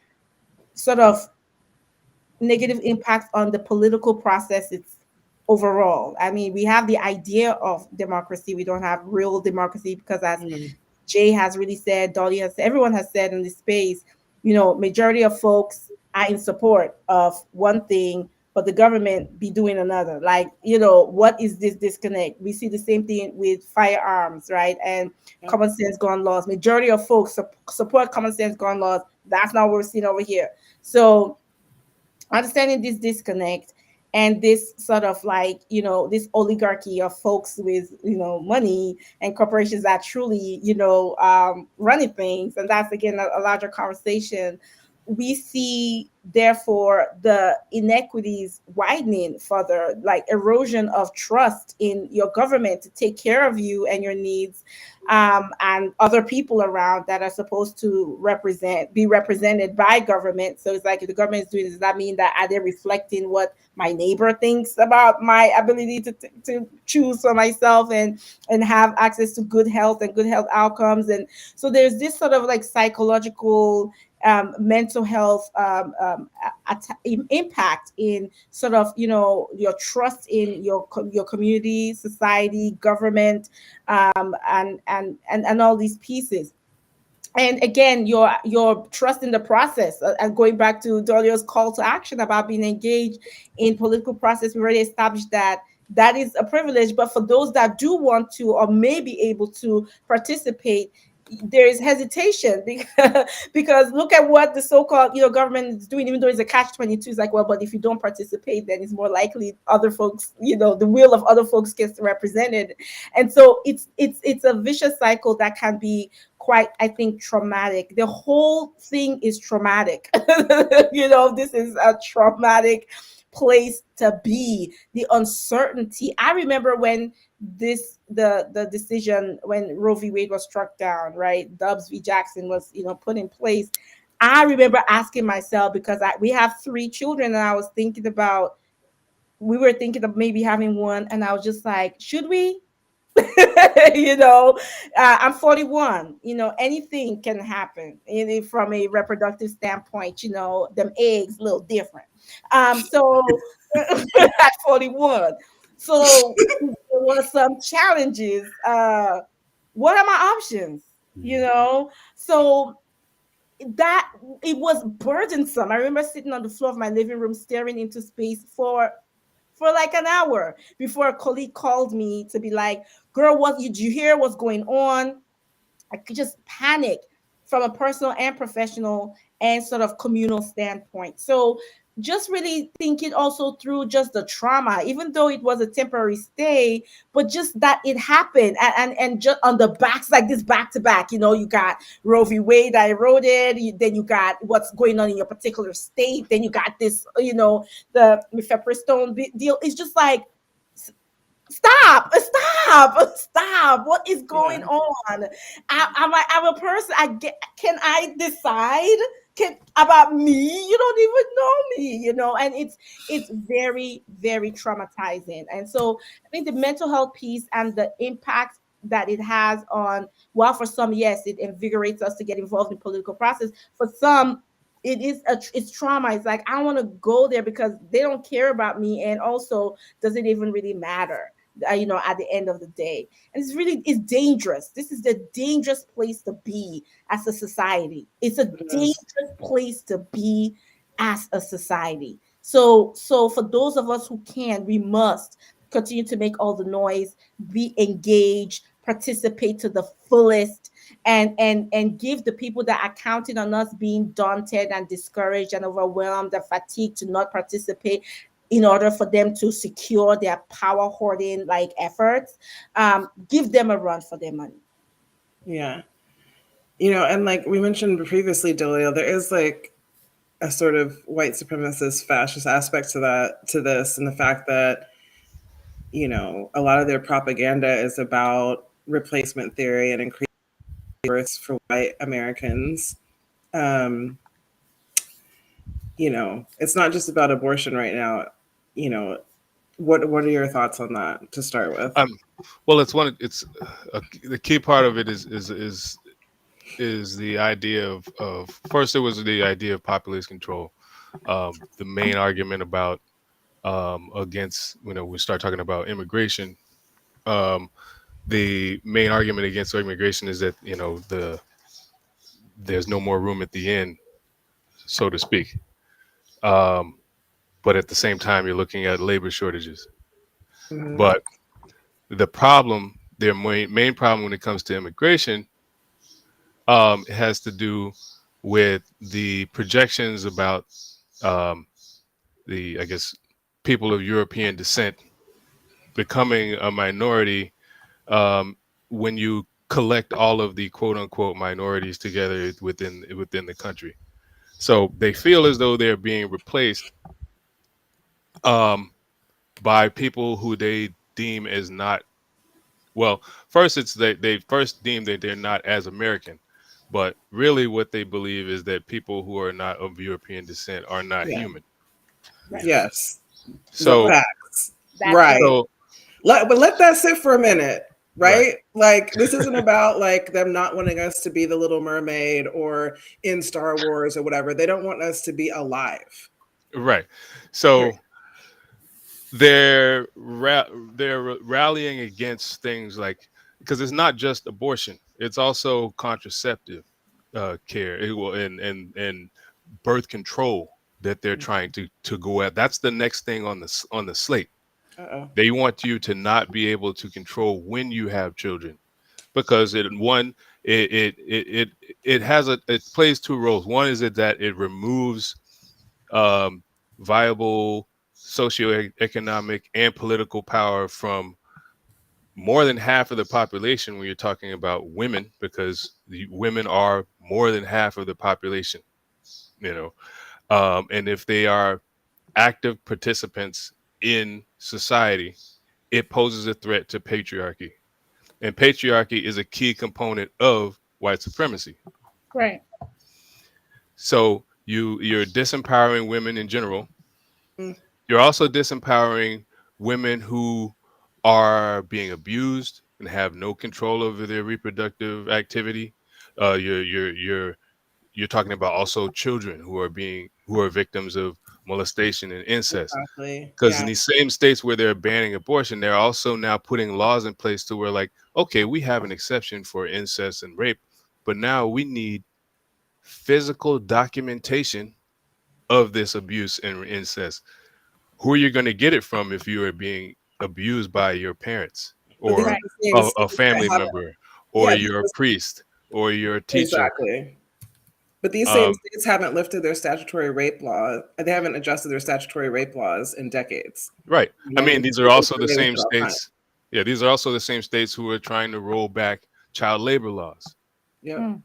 sort of negative impact on the political process it's overall. I mean, we have the idea of democracy, we don't have real democracy because, as Mm. Jay has really said, Dolly has, everyone has said in this space, majority of folks are in support of one thing, but the government be doing another. Like, what is this disconnect? We see the same thing with firearms, right? And Yeah. common sense gun laws. Majority of folks support common sense gun laws. That's not what we're seeing over here. So understanding this disconnect and this sort of like this oligarchy of folks with money and corporations that truly running things, and that's again a larger conversation. We see therefore the inequities widening further, like erosion of trust in your government to take care of you and your needs, and other people around that are supposed to be represented by government. So it's like, if the government is doing this, does that mean that are they reflecting what my neighbor thinks about my ability to choose for myself and have access to good health and good health outcomes? And so there's this sort of like psychological mental health impact in sort of your trust in your community, society, government, and all these pieces. And again, your trust in the process, and going back to Dolio's call to action about being engaged in political process, we already established that that is a privilege. But for those that do want to or may be able to participate, there is hesitation because look at what the so-called government is doing. Even though it's a catch-22, it's like, well, but if you don't participate, then it's more likely other folks, the will of other folks gets represented. And so it's a vicious cycle that can be quite, I think, traumatic. The whole thing is traumatic. This is a traumatic place to be. The uncertainty. I remember when the decision, when Roe v. Wade was struck down, right? Dobbs v. Jackson was put in place. I remember asking myself, because we have 3 children, and I was thinking about, we were thinking of maybe having one, and I was just like, should we? I'm 41. Anything can happen. From a reproductive standpoint, them eggs a little different. So at 41, so there were some challenges. What are my options? So that it was burdensome. I remember sitting on the floor of my living room, staring into space for like an hour before a colleague called me to be like, girl, did you hear what's going on? I could just panic from a personal and professional and sort of communal standpoint. So just really thinking also through just the trauma, even though it was a temporary stay, but just that it happened, and just on the backs, like this back to back, you got Roe v. Wade that eroded, then you got what's going on in your particular state, then you got this, the mifepristone deal. It's just like, stop, what is going on? I'm a person, can I decide about me? You don't even know me, and it's very, very traumatizing. And so I think the mental health piece and the impact that it has on, well, for some, yes, it invigorates us to get involved in political process. For some, it's trauma. It's like, I don't want to go there because they don't care about me, and also, does it even really matter, at the end of the day? And it's dangerous. This is the dangerous place to be as a society. It's a dangerous place to be as a society. So for those of us who can, we must continue to make all the noise, be engaged, participate to the fullest, and give the people that are counting on us being daunted and discouraged and overwhelmed and fatigued to not participate, in order for them to secure their power hoarding like efforts, give them a run for their money. Yeah. And like we mentioned previously, Dolio, there is like a sort of white supremacist fascist aspect to this, and the fact that a lot of their propaganda is about replacement theory and increasing births for white Americans. It's not just about abortion right now. What are your thoughts on that to start with? Well, the key part of it is the idea of first it was the idea of population control. The main argument about against we start talking about immigration. The main argument against immigration is that there's no more room at the end, so to speak. But at the same time, you're looking at labor shortages. Mhm. But the problem, their main problem when it comes to immigration, has to do with the projections about I guess, people of European descent becoming a minority when you collect all of the quote unquote minorities together within the country. So they feel as though they're being replaced by people who they deem as not well. First, it's that they first deem that they're not as American, but really what they believe is that people who are not of European descent are not Yeah. human. Yes. So, Facts. That's Right. so But let that sit for a minute, right? Right. Like this isn't about like them not wanting us to be the Little Mermaid or in Star Wars or whatever. They don't want us to be alive. right. So they're rallying against things like, because it's not just abortion, it's also contraceptive care, and birth control that they're trying to go at. That's the next thing on the slate. Uh-oh. They want you to not be able to control when you have children, because it plays two roles. One is that it removes viable socioeconomic and political power from more than half of the population when you're talking about women, because the women are more than half of the population, and if they are active participants in society, it poses a threat to patriarchy, and patriarchy is a key component of white supremacy. right. So you're disempowering women in general. Mm. You're also disempowering women who are being abused and have no control over their reproductive activity. You're talking about also children who are victims of molestation and incest. Exactly. Because Yeah. in these same states where they're banning abortion, they're also now putting laws in place to where, like, okay, we have an exception for incest and rape, but now we need physical documentation of this abuse and incest. Who are you going to get it from if you are being abused by your parents But these or are the same a states family that have member, or yeah, you're a priest, or you're a teacher? exactly. But these same Um, states haven't lifted their statutory rape law. They haven't adjusted their statutory rape laws in decades. right. I mean, these are also the same all time. states. Yeah, these are also the same states who are trying to roll back child labor laws. Yep. Mm.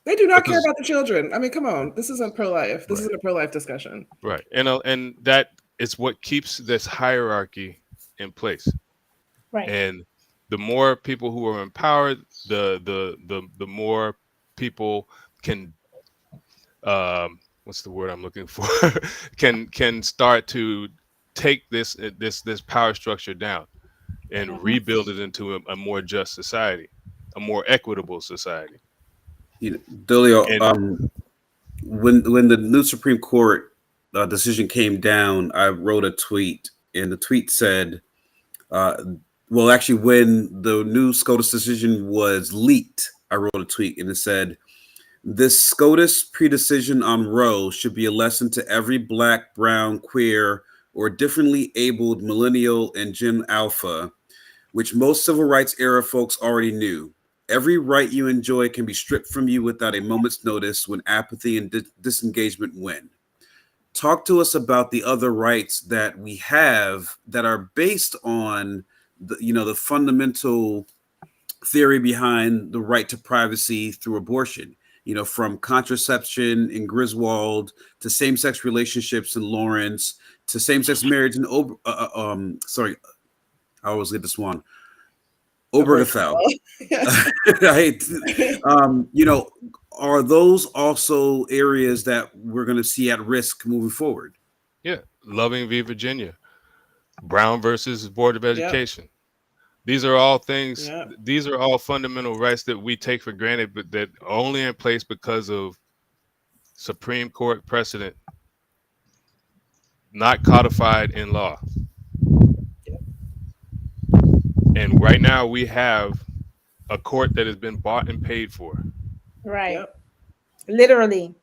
They do not care Because about the children. I mean, come on. This isn't pro-life. This Right. isn't a pro-life discussion. Right, and that is what keeps this hierarchy in place. Right. And the more people who are empowered, the more people can what's the word I'm looking for can start to take this power structure down and Mhm. rebuild it into a more just society, a more equitable society. Dolio, And when the new Supreme Court decision came down, I wrote a tweet, and the tweet said, well, actually, when the new SCOTUS decision was leaked, I wrote a tweet, and it said, "This SCOTUS pre-decision on Roe should be a lesson to every Black, brown, queer, or differently abled millennial and Gen Alpha, which most civil rights era folks already knew. Every right you enjoy can be stripped from you without a moment's notice when apathy and disengagement win." Talk to us about the other rights that we have that are based on the fundamental theory behind the right to privacy through abortion. From contraception in Griswold to same-sex relationships in Lawrence to same-sex marriage in sorry, I always get this one. Obergefell. Yes. Right. Are those also areas that we're going to see at risk moving forward? yeah, Loving v. Virginia, Brown versus Board of Yep. Education. These are all things. Yep. These are all fundamental rights that we take for granted, but that are only in place because of Supreme Court precedent, not codified in law. And right now we have a court that has been bought and paid for. Right. Yep. Literally.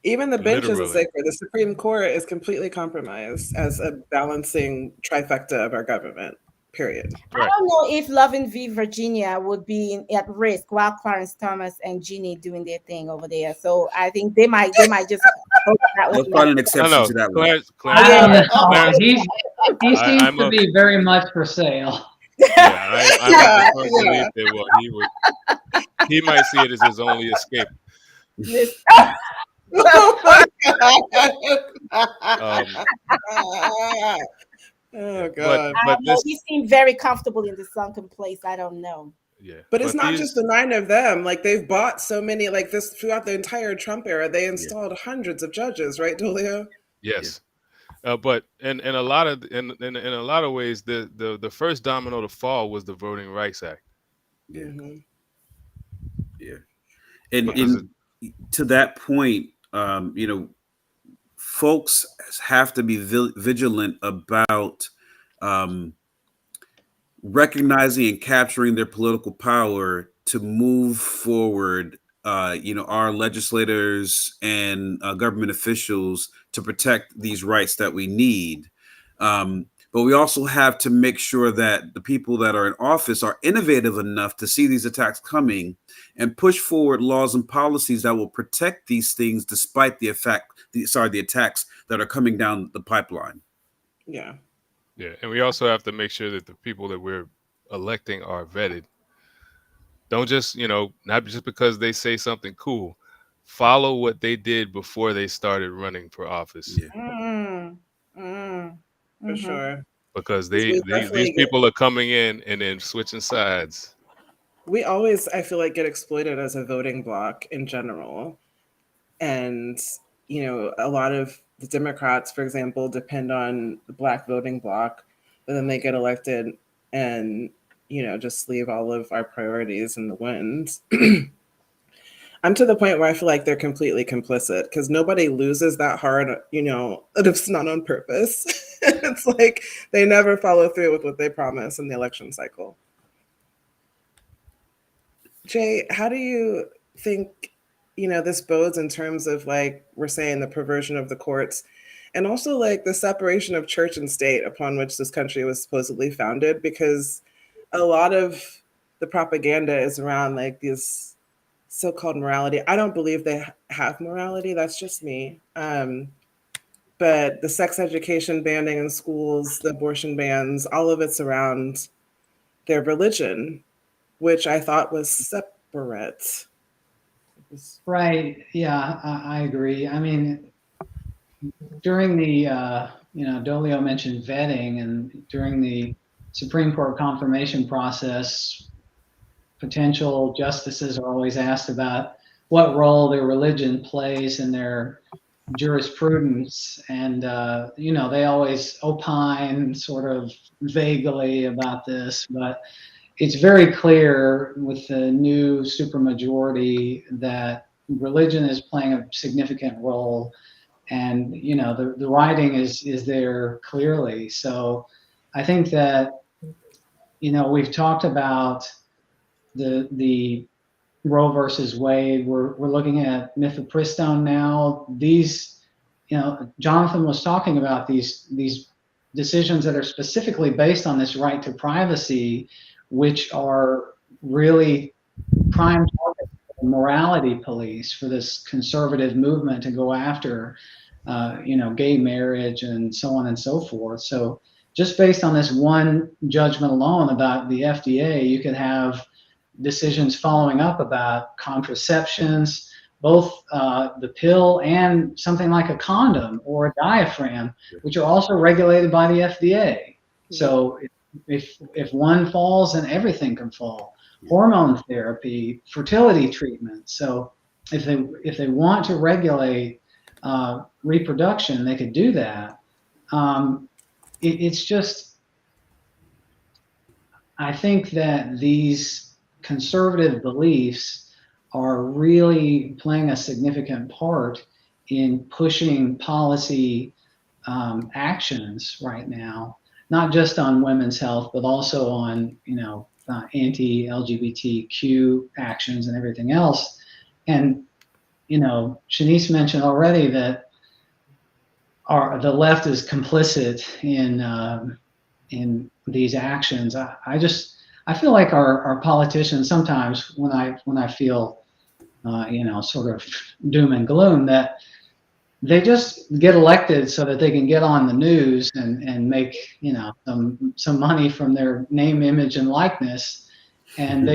Even the bench is Literally. sacred. The Supreme Court is completely compromised as a balancing trifecta of our government. Period. I don't know if Loving v. Virginia would be at risk while Clarence Thomas and Ginny doing their thing over there. So I think they might just hold that They'll one. find an exception to that one. Clarence, I don't know. He seems I'm to a- be very much for sale. Yeah, I'm of the firm belief that he might see it as his only escape. Oh my God. Oh God. But this, he seemed very comfortable in the sunken place. I don't know. yeah. But it's not just the 9 of them. Like they've bought so many, like this throughout the entire Trump era, they installed hundreds of judges, right, Dolio? Yes. But in a lot of ways, the first domino to fall was the Voting Rights Act. Yeah. Mm-hmm. Yeah. And to that point, folks have to be vigilant about recognizing and capturing their political power to move forward. Our legislators and government officials to protect these rights that we need. But we also have to make sure that the people that are in office are innovative enough to see these attacks coming and push forward laws and policies that will protect these things despite the attacks that are coming down the pipeline. Yeah. Yeah. And we also have to make sure that the people that we're electing are vetted. Don't just, not just because they say something cool, follow what they did before they started running for office. Yeah. For sure. Because these people are coming in and then switching sides. We always, I feel like, get exploited as a voting bloc in general. And, a lot of the Democrats, for example, depend on the Black voting bloc, but then they get elected and, just leave all of our priorities in the wind. I'm to the point where I feel like they're completely complicit because nobody loses that hard, if it's not on purpose. It's like they never follow through with what they promise in the election cycle. Jay, how do you think, this bodes in terms of like we're saying the perversion of the courts and also like the separation of church and state upon which this country was supposedly founded? Because a lot of the propaganda is around like these so-called morality. I don't believe they have morality. That's just me. But the sex education banning in schools, the abortion bans, all of it's around their religion, which I thought was separate. Right. Yeah, I agree. I mean, during the, Dolio mentioned vetting, and during the Supreme Court confirmation process, potential justices are always asked about what role their religion plays in their jurisprudence. And, they always opine sort of vaguely about this, but it's very clear with the new supermajority that religion is playing a significant role. And, the writing is there clearly. So I think that, we've talked about the Roe versus Wade. We're looking at mifepristone now. These, Jonathan was talking about these decisions that are specifically based on this right to privacy, which are really prime targets for the morality police, for this conservative movement to go after, gay marriage and so on and so forth. So just based on this one judgment alone about the FDA, you could have decisions following up about contraceptions, both the pill and something like a condom or a diaphragm, which are also regulated by the FDA. So if one falls, then everything can fall. Hormone therapy, fertility treatment. So if they want to regulate reproduction, they could do that. it's just, I think that these conservative beliefs are really playing a significant part in pushing policy actions right now, not just on women's health, but also on, anti-LGBTQ actions and everything else. And, Shanice mentioned already that the left is complicit in these actions. I feel like our politicians sometimes, when I feel sort of doom and gloom, that they just get elected so that they can get on the news and make some money from their name, image, and likeness. And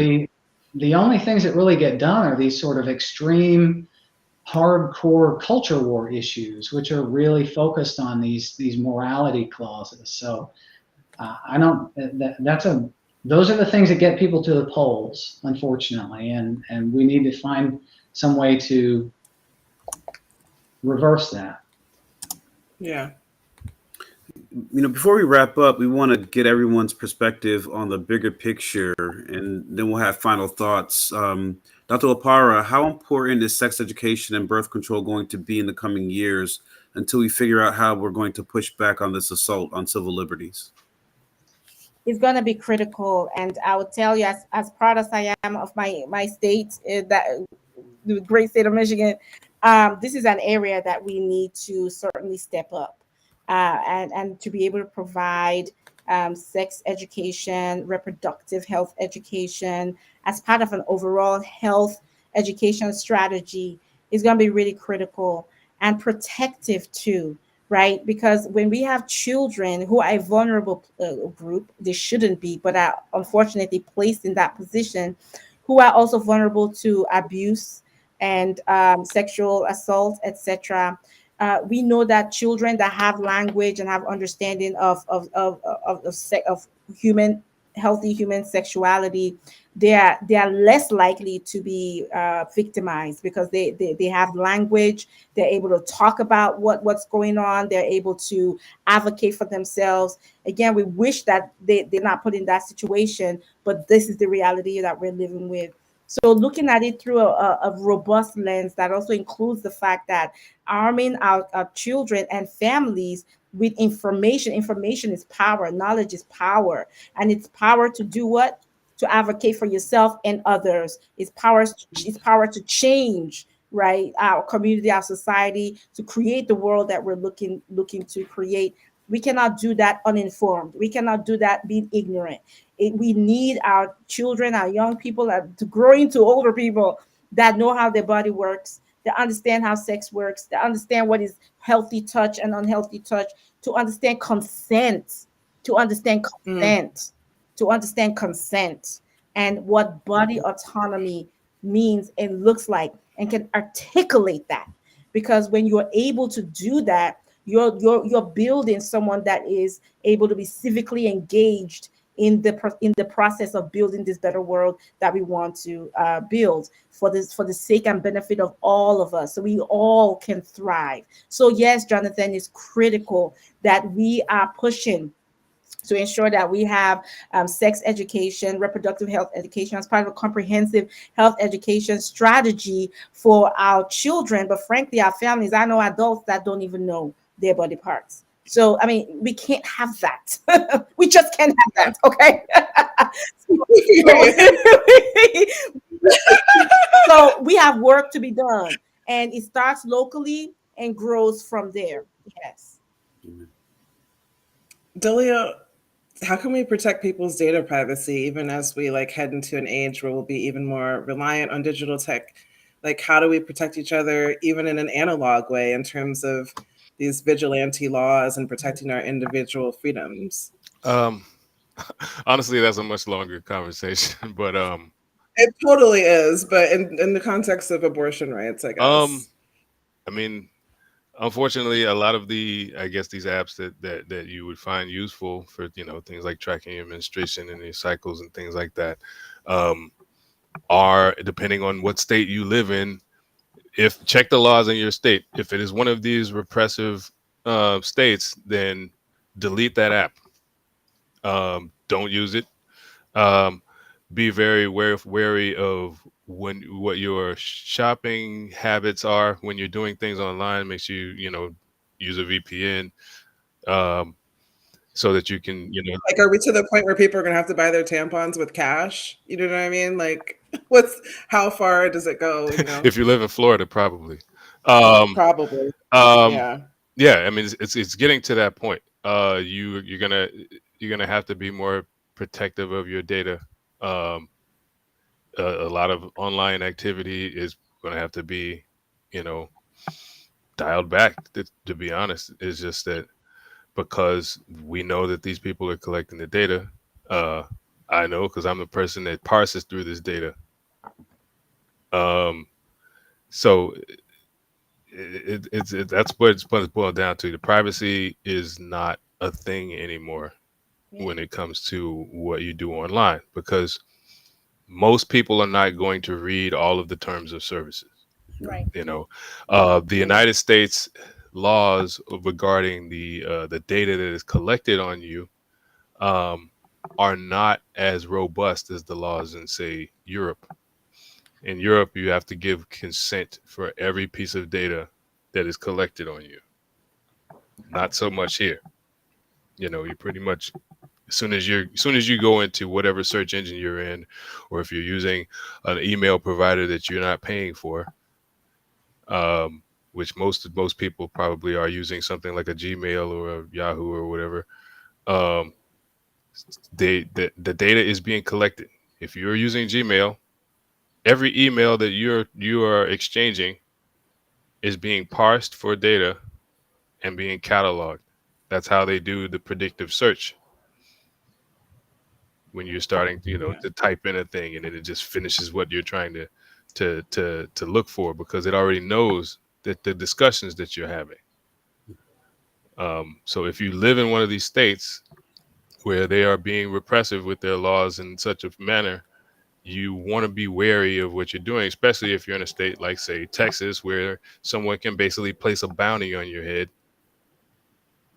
the only things that really get done are these sort of extreme, hardcore culture war issues, which are really focused on these morality clauses. So I don't. Those are the things that get people to the polls, unfortunately, and we need to find some way to reverse that. Yeah. Before we wrap up, we want to get everyone's perspective on the bigger picture, and then we'll have final thoughts. Dr. LaPara, how important is sex education and birth control going to be in the coming years until we figure out how we're going to push back on this assault on civil liberties? It's going to be critical, and I would tell you, as proud as I am of my state, that the great state of Michigan, this is an area that we need to certainly step up, and to be able to provide sex education, reproductive health education as part of an overall health education strategy is going to be really critical and protective too. Right? Because when we have children who are a vulnerable group, they shouldn't be, but are unfortunately placed in that position, who are also vulnerable to abuse and sexual assault, etc. We know that children that have language and have understanding of healthy human sexuality, they are less likely to be victimized because they have language. They're able to talk about what's going on. They're able to advocate for themselves. Again, we wish that they're not put in that situation, but this is the reality that we're living with. So looking at it through a robust lens that also includes the fact that arming our children and families with information is power, knowledge is power, and it's power to do what? To advocate for yourself and others. It's power to change, right, our community, our society, to create the world that we're looking to create. We cannot do that uninformed. We cannot do that being ignorant. We need our children, our young people to grow into older people that know how their body works, that understand how sex works, that understand what is healthy touch and unhealthy touch, to understand consent, to understand consent and what body autonomy means and looks like, and can articulate that. Because when you're able to do that, you're building someone that is able to be civically engaged in the process of building this better world that we want to build for the sake and benefit of all of us, so we all can thrive. So yes, Jonathan, it's critical that we are pushing to ensure that we have sex education, reproductive health education as part of a comprehensive health education strategy for our children, but frankly, our families. I know adults that don't even know their body parts. So, I mean, we can't have that. We just can't have that, okay? So we have work to be done, and it starts locally and grows from there. Yes. Delia, how can we protect people's data privacy even as we head into an age where we'll be even more reliant on digital tech? How do we protect each other even in an analog way in terms of these vigilante laws and protecting our individual freedoms? Honestly, that's a much longer conversation, but it totally is. But in the context of abortion rights, I guess. I mean, unfortunately, a lot of these apps that you would find useful for things like tracking your menstruation and your cycles and things like that are, depending on what state you live in. Check the laws in your state. If it is one of these repressive states, then delete that app. Don't use it. Um, be very wary of what your shopping habits are when you're doing things online. Make sure you use a VPN, um, so that you can Like, are we to the point where people are gonna have to buy their tampons with cash? You know what I mean? Like, how far does it go? if you live in Florida, probably. Um, Probably. um, Yeah. yeah, I mean it's getting to that point. You're gonna have to be more protective of your data. Um, a lot of online activity is going to have to be, you know, dialed back. To be honest, it's just that because we know that these people are collecting the data. Uh, I know because I'm the person that parses through this data. Um, so that's what it's boiled down to. The privacy is not a thing anymore when it comes to what you do online, because most people are not going to read all of the terms of services. Right. The United States laws regarding the data that is collected on you um, are not as robust as the laws in, say, Europe. In Europe, you have to give consent for every piece of data that is collected on you. Not so much here. You pretty much as soon as you go into whatever search engine you're in, or if you're using an email provider that you're not paying for, which most people probably are using something like a Gmail or a Yahoo or whatever. The data is being collected. If you're using Gmail, every email that you are exchanging is being parsed for data and being cataloged. That's how they do the predictive search. When you're starting, to type in a thing, and then it just finishes what you're trying to look for, because it already knows that the discussions that you're having. So if you live in one of these states where they are being repressive with their laws in such a manner, you want to be wary of what you're doing, especially if you're in a state like, say, Texas, where someone can basically place a bounty on your head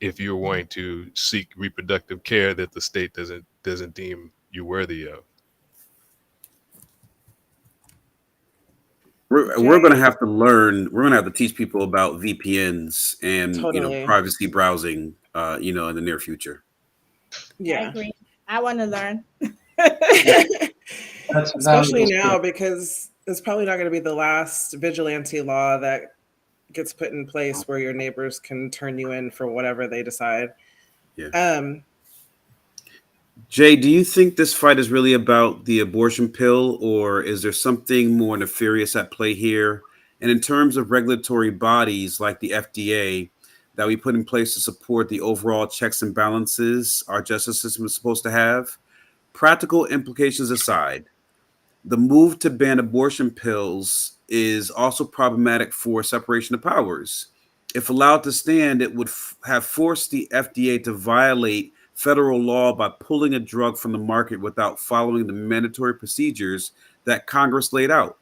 if you're wanting to seek reproductive care that the state doesn't deem you worthy of. We're going to have to learn. We're going to have to teach people about VPNs and Totally. privacy browsing. In the near future. Yeah. I agree. I want to learn. Especially now, because it's probably not going to be the last vigilante law that gets put in place where your neighbors can turn you in for whatever they decide. Yeah. Jay, do you think this fight is really about the abortion pill, or is there something more nefarious at play here? And in terms of regulatory bodies like the FDA that we put in place to support the overall checks and balances our justice system is supposed to have, practical implications aside, the move to ban abortion pills is also problematic for separation of powers. If allowed to stand, it would have forced the FDA to violate federal law by pulling a drug from the market without following the mandatory procedures that Congress laid out.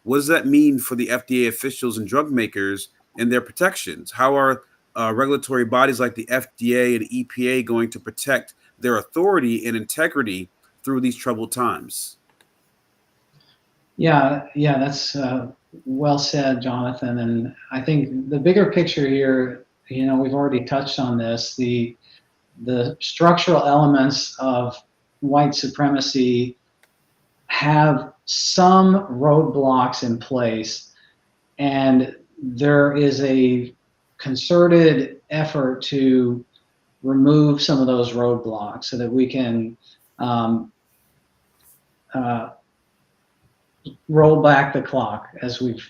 What does that mean for the FDA officials and drug makers and their protections? How are regulatory bodies like the FDA and EPA going to protect their authority and integrity through these troubled times? Yeah, that's well said, Jonathan. And I think the bigger picture here, we've already touched on this, the structural elements of white supremacy have some roadblocks in place, and there is a concerted effort to remove some of those roadblocks so that we can roll back the clock, as we've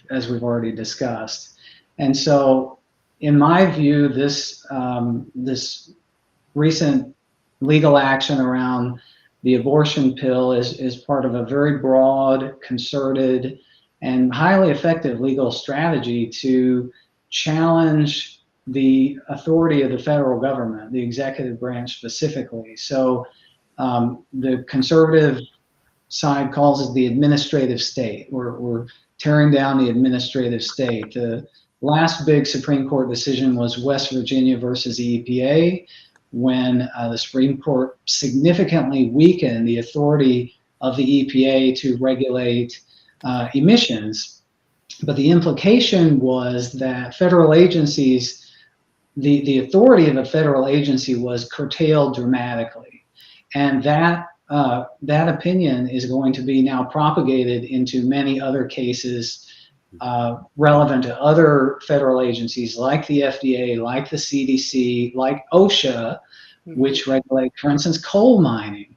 already discussed. And so, in my view, this recent legal action around the abortion pill is part of a very broad, concerted, and highly effective legal strategy to challenge the authority of the federal government, the executive branch specifically. So the conservative side calls it the administrative state. We're tearing down the administrative state. The last big Supreme Court decision was West Virginia versus the EPA. when the Supreme Court significantly weakened the authority of the EPA to regulate emissions. But the implication was that federal agencies, the authority of a federal agency was curtailed dramatically. And that opinion is going to be now propagated into many other cases relevant to other federal agencies like the FDA, like the CDC, like OSHA, which regulate, for instance, coal mining,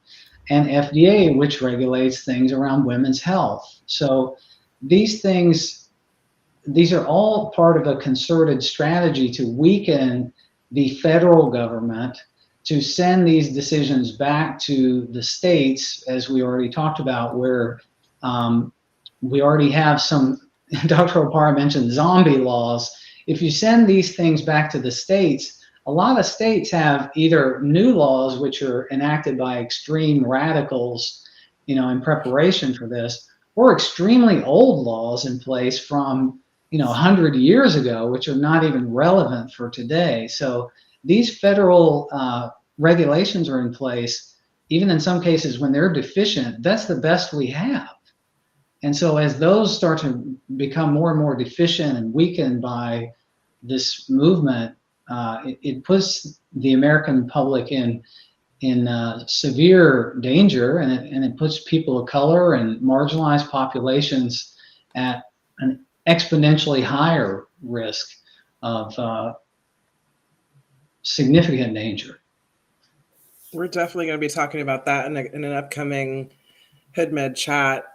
and FDA, which regulates things around women's health. So these are all part of a concerted strategy to weaken the federal government, to send these decisions back to the states, as we already talked about, where we already have some. Dr. Opara mentioned zombie laws. If you send these things back to the states, a lot of states have either new laws which are enacted by extreme radicals, in preparation for this, or extremely old laws in place from 100 years ago, which are not even relevant for today. So these federal regulations are in place, even in some cases when they're deficient. That's the best we have. And so as those start to become more and more deficient and weakened by this movement, it puts the American public in severe danger, and it puts people of color and marginalized populations at an exponentially higher risk of significant danger. We're definitely going to be talking about that in an upcoming HoodMed chat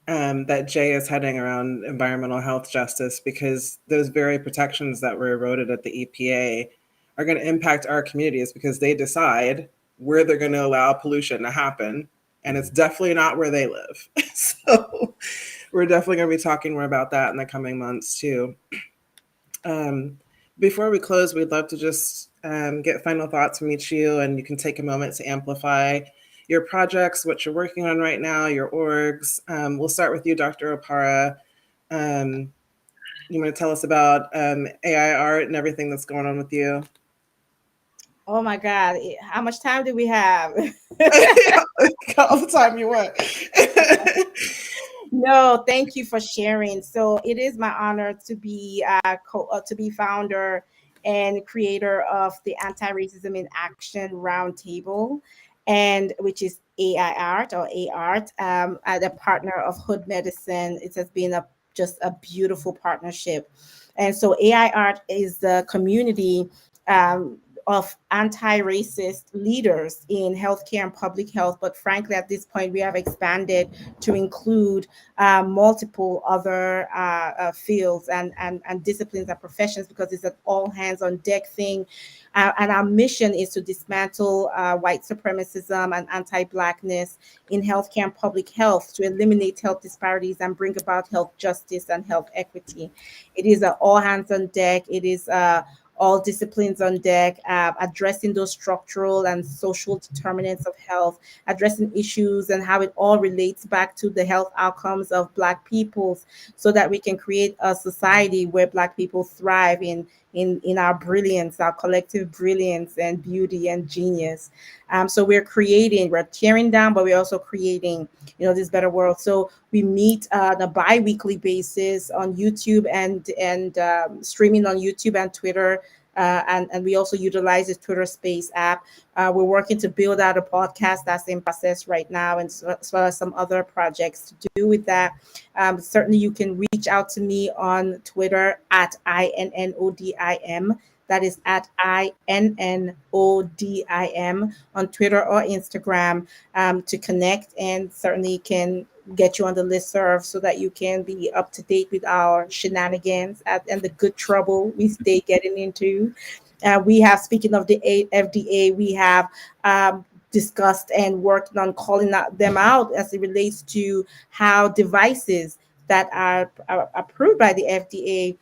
that Jay is heading around environmental health justice, because those very protections that were eroded at the EPA are going to impact our communities because they decide where they're going to allow pollution to happen. And it's definitely not where they live. So we're definitely going to be talking more about that in the coming months too. Before we close, we'd love to just get final thoughts from each of you, and you can take a moment to amplify your projects, what you're working on right now, your orgs. We'll start with you, Dr. Opara. You want to tell us about AI art and everything that's going on with you? Oh my God, how much time do we have? All the time you want. No, thank you for sharing. So it is my honor to be founder and creator of the Anti-Racism in Action Roundtable, and which is AI Art or A-Art, as a partner of Hood Medicine. It has been just a beautiful partnership. And so AI Art is the community of anti-racist leaders in healthcare and public health. But frankly, at this point, we have expanded to include multiple other fields and disciplines and professions, because it's an all hands on deck thing. And our mission is to dismantle white supremacism and anti-Blackness in healthcare and public health, to eliminate health disparities and bring about health justice and health equity. It is an all hands on deck. It is all disciplines on deck, addressing those structural and social determinants of health, addressing issues and how it all relates back to the health outcomes of Black peoples, so that we can create a society where Black people thrive in our brilliance, our collective brilliance and beauty and genius. So we're tearing down, but we're also creating, this better world. So we meet on a bi-weekly basis on YouTube and streaming on YouTube and Twitter. And we also utilize the Twitter Space app. We're working to build out a podcast that's in process right now, and as well as some other projects to do with that. Certainly, you can reach out to me on Twitter at INNODIM. That is at INNODIM on Twitter or Instagram to connect, and certainly can get you on the listserv so that you can be up to date with our shenanigans and the good trouble we stay getting into. We have, speaking of the FDA, we have discussed and worked on calling them out as it relates to how devices that are approved by the FDA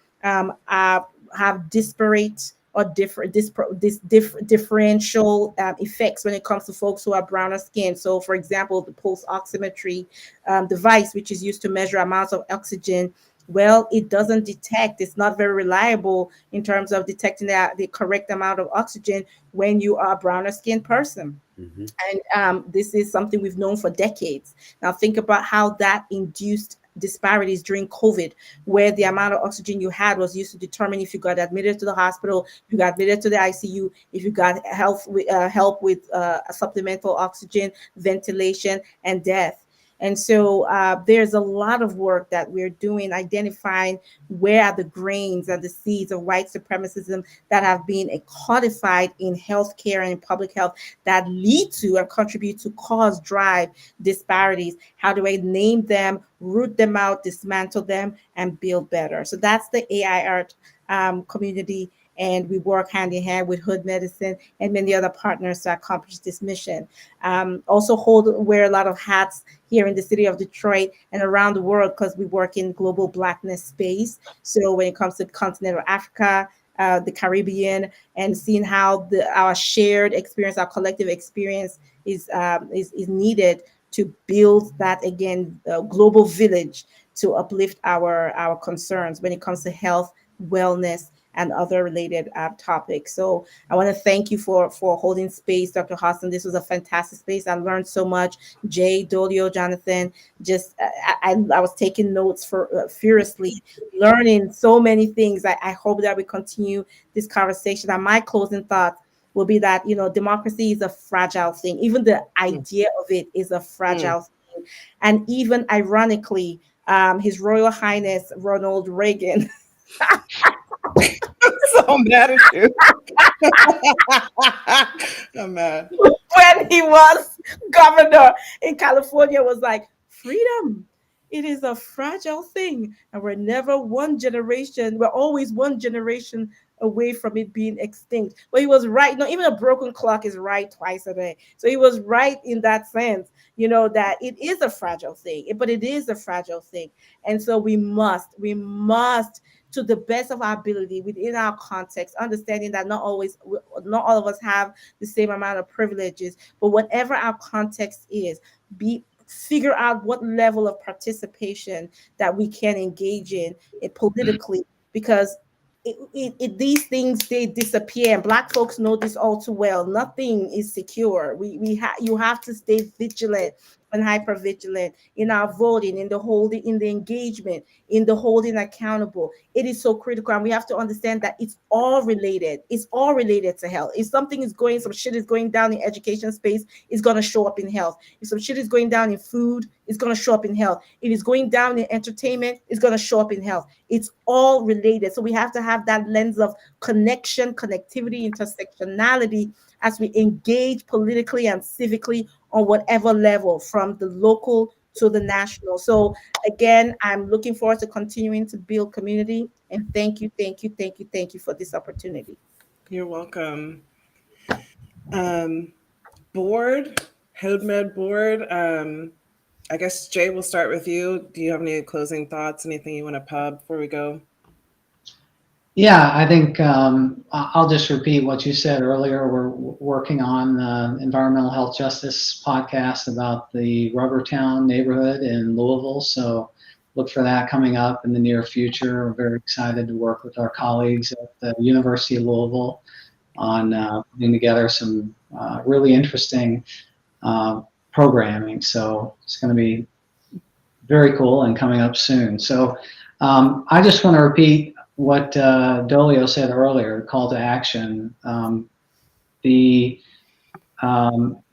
have disparate or differential effects when it comes to folks who are browner skin. So, for example, the pulse oximetry device, which is used to measure amounts of oxygen Well, it doesn't detect. It's not very reliable in terms of detecting the correct amount of oxygen when you are a browner skinned person. Mm-hmm. And this is something we've known for decades. Now, think about how that induced disparities during COVID, where the amount of oxygen you had was used to determine if you got admitted to the hospital, if you got admitted to the ICU, if you got help with supplemental oxygen, ventilation, and death. And so there's a lot of work that we're doing, identifying where are the grains and the seeds of white supremacism that have been codified in healthcare and in public health that lead to and contribute to cause drive disparities. How do I name them, root them out, dismantle them, and build better? So that's the AI art community. And we work hand in hand with Hood Medicine and many other partners to accomplish this mission. Also wear a lot of hats here in the city of Detroit and around the world because we work in global Blackness space. So when it comes to continental Africa, the Caribbean, and seeing how our shared experience, our collective experience is needed to build that again global village to uplift our concerns when it comes to health, wellness, and other related topics. So I want to thank you for holding space, Dr. Hodson. This was a fantastic space. I learned so much. Jay, Dolio, Jonathan, just I was taking notes for furiously, learning so many things. I hope that we continue this conversation. And my closing thought will be that, democracy is a fragile thing. Even the idea of it is a fragile thing. And even ironically, His Royal Highness Ronald Reagan So mad at you. I'm mad. when he was governor in California was like, freedom, it is a fragile thing. And we're always one generation away from it being extinct. But he was right. No, even a broken clock is right twice a day. So he was right in that sense, that it is a fragile thing, but it is a fragile thing. And so we must, to the best of our ability within our context, understanding that not all of us have the same amount of privileges, but whatever our context is, figure out what level of participation that we can engage in it politically, because these things, they disappear, and Black folks know this all too well. Nothing is secure. You have to stay vigilant and hyper vigilant in our voting, in the holding, in the engagement, in the holding accountable. It is so critical, and we have to understand that it's all related. It's all related to health. If some shit is going down in education space, it's going to show up in health. If some shit is going down in food, it's going to show up in health. If it's going down in entertainment, it's going to show up in health. It's all related. So we have to have that lens of connection, connectivity, intersectionality as we engage politically and civically on whatever level, from the local to the national. So again, I'm looking forward to continuing to build community. And thank you for this opportunity. You're welcome. Board, HoodMed board. I guess Jay, we'll start with you. Do you have any closing thoughts? Anything you want to pub before we go? Yeah, I think I'll just repeat what you said earlier. We're working on the environmental health justice podcast about the Rubbertown neighborhood in Louisville. So look for that coming up in the near future. We're very excited to work with our colleagues at the University of Louisville on putting together some really interesting programming. So it's going to be very cool and coming up soon. So I just want to repeat what Dolio said earlier, call to action. The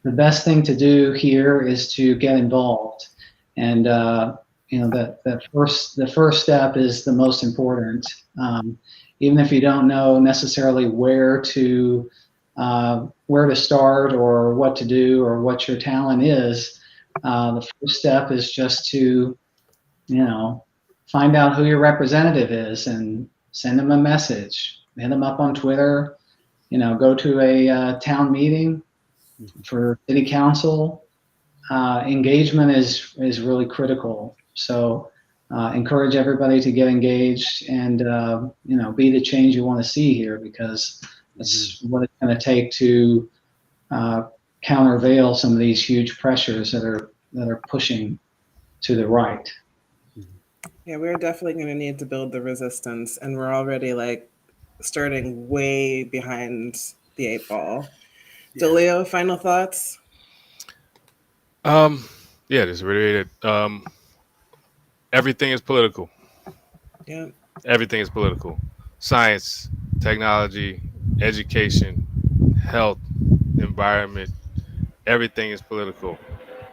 best thing to do here is to get involved, and the first step is the most important. Even if you don't know necessarily where to start or what to do or what your talent is, the first step is just to find out who your representative is and send them a message. Hit them up on Twitter. Go to a town meeting for city council. Engagement is really critical. So encourage everybody to get engaged and be the change you want to see here, because that's what it's going to take to countervail some of these huge pressures that are pushing to the right. Yeah, we're definitely going to need to build the resistance, and we're already like starting way behind the 8 ball. Yeah. DeLeo, final thoughts? Um, yeah, just reiterate it. Everything is political. Yeah. Everything is political. Science, technology, education, health, environment, everything is political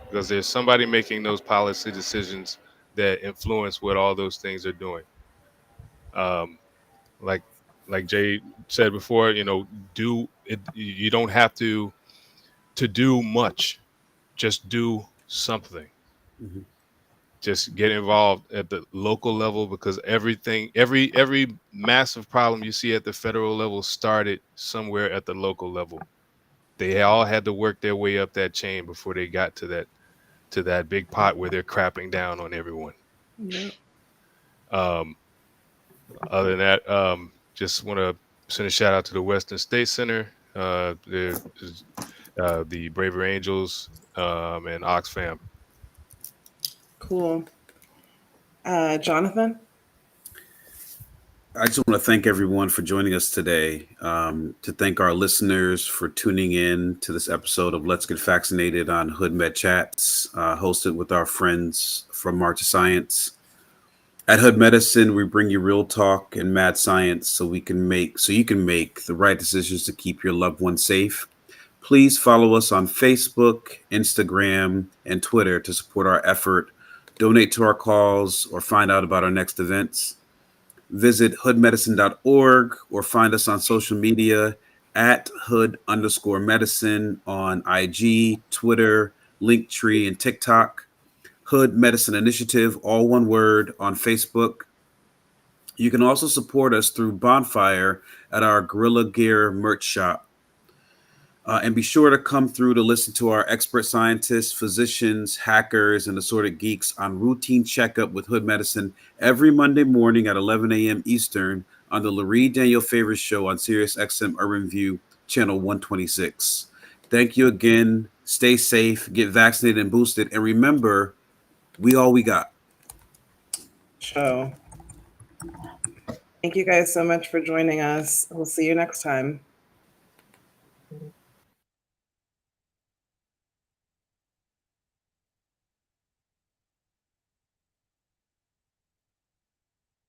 because there's somebody making those policy decisions that influence what all those things are doing. Um, like Jay said before, do it. You don't have to do much. Just do something. Mhm. Just get involved at the local level because every massive problem you see at the federal level started somewhere at the local level. They all had to work their way up that chain before they got to that big pot where they're crapping down on everyone. Yeah. Um, Other than that, just want to send a shout out to the Western State Center, the Braver Angels, and Oxfam. Cool. Jonathan? I just want to thank everyone for joining us today. To thank our listeners for tuning in to this episode of Let's Get Vaccinated on Hood Med Chats, hosted with our friends from March of Science. At Hood Medicine, we bring you real talk and mad science so you can make the right decisions to keep your loved ones safe. Please follow us on Facebook, Instagram, and Twitter to support our effort, donate to our cause, or find out about our next events. Visit hoodmedicine.org or find us on social media at hood_medicine on IG, Twitter, Linktree, and TikTok. Hood Medicine Initiative, all one word, on Facebook. You can also support us through Bonfire at our Gorilla Gear merch shop. And be sure to come through to listen to our expert scientists, physicians, hackers, and assorted geeks on routine checkup with Hood Medicine every Monday morning at 11 a.m. Eastern on the Larry Daniel Favors Show on Sirius XM Urban View, channel 126. Thank you again. Stay safe, get vaccinated and boosted, and remember, we all we got. Show. Thank you guys so much for joining us. We'll see you next time.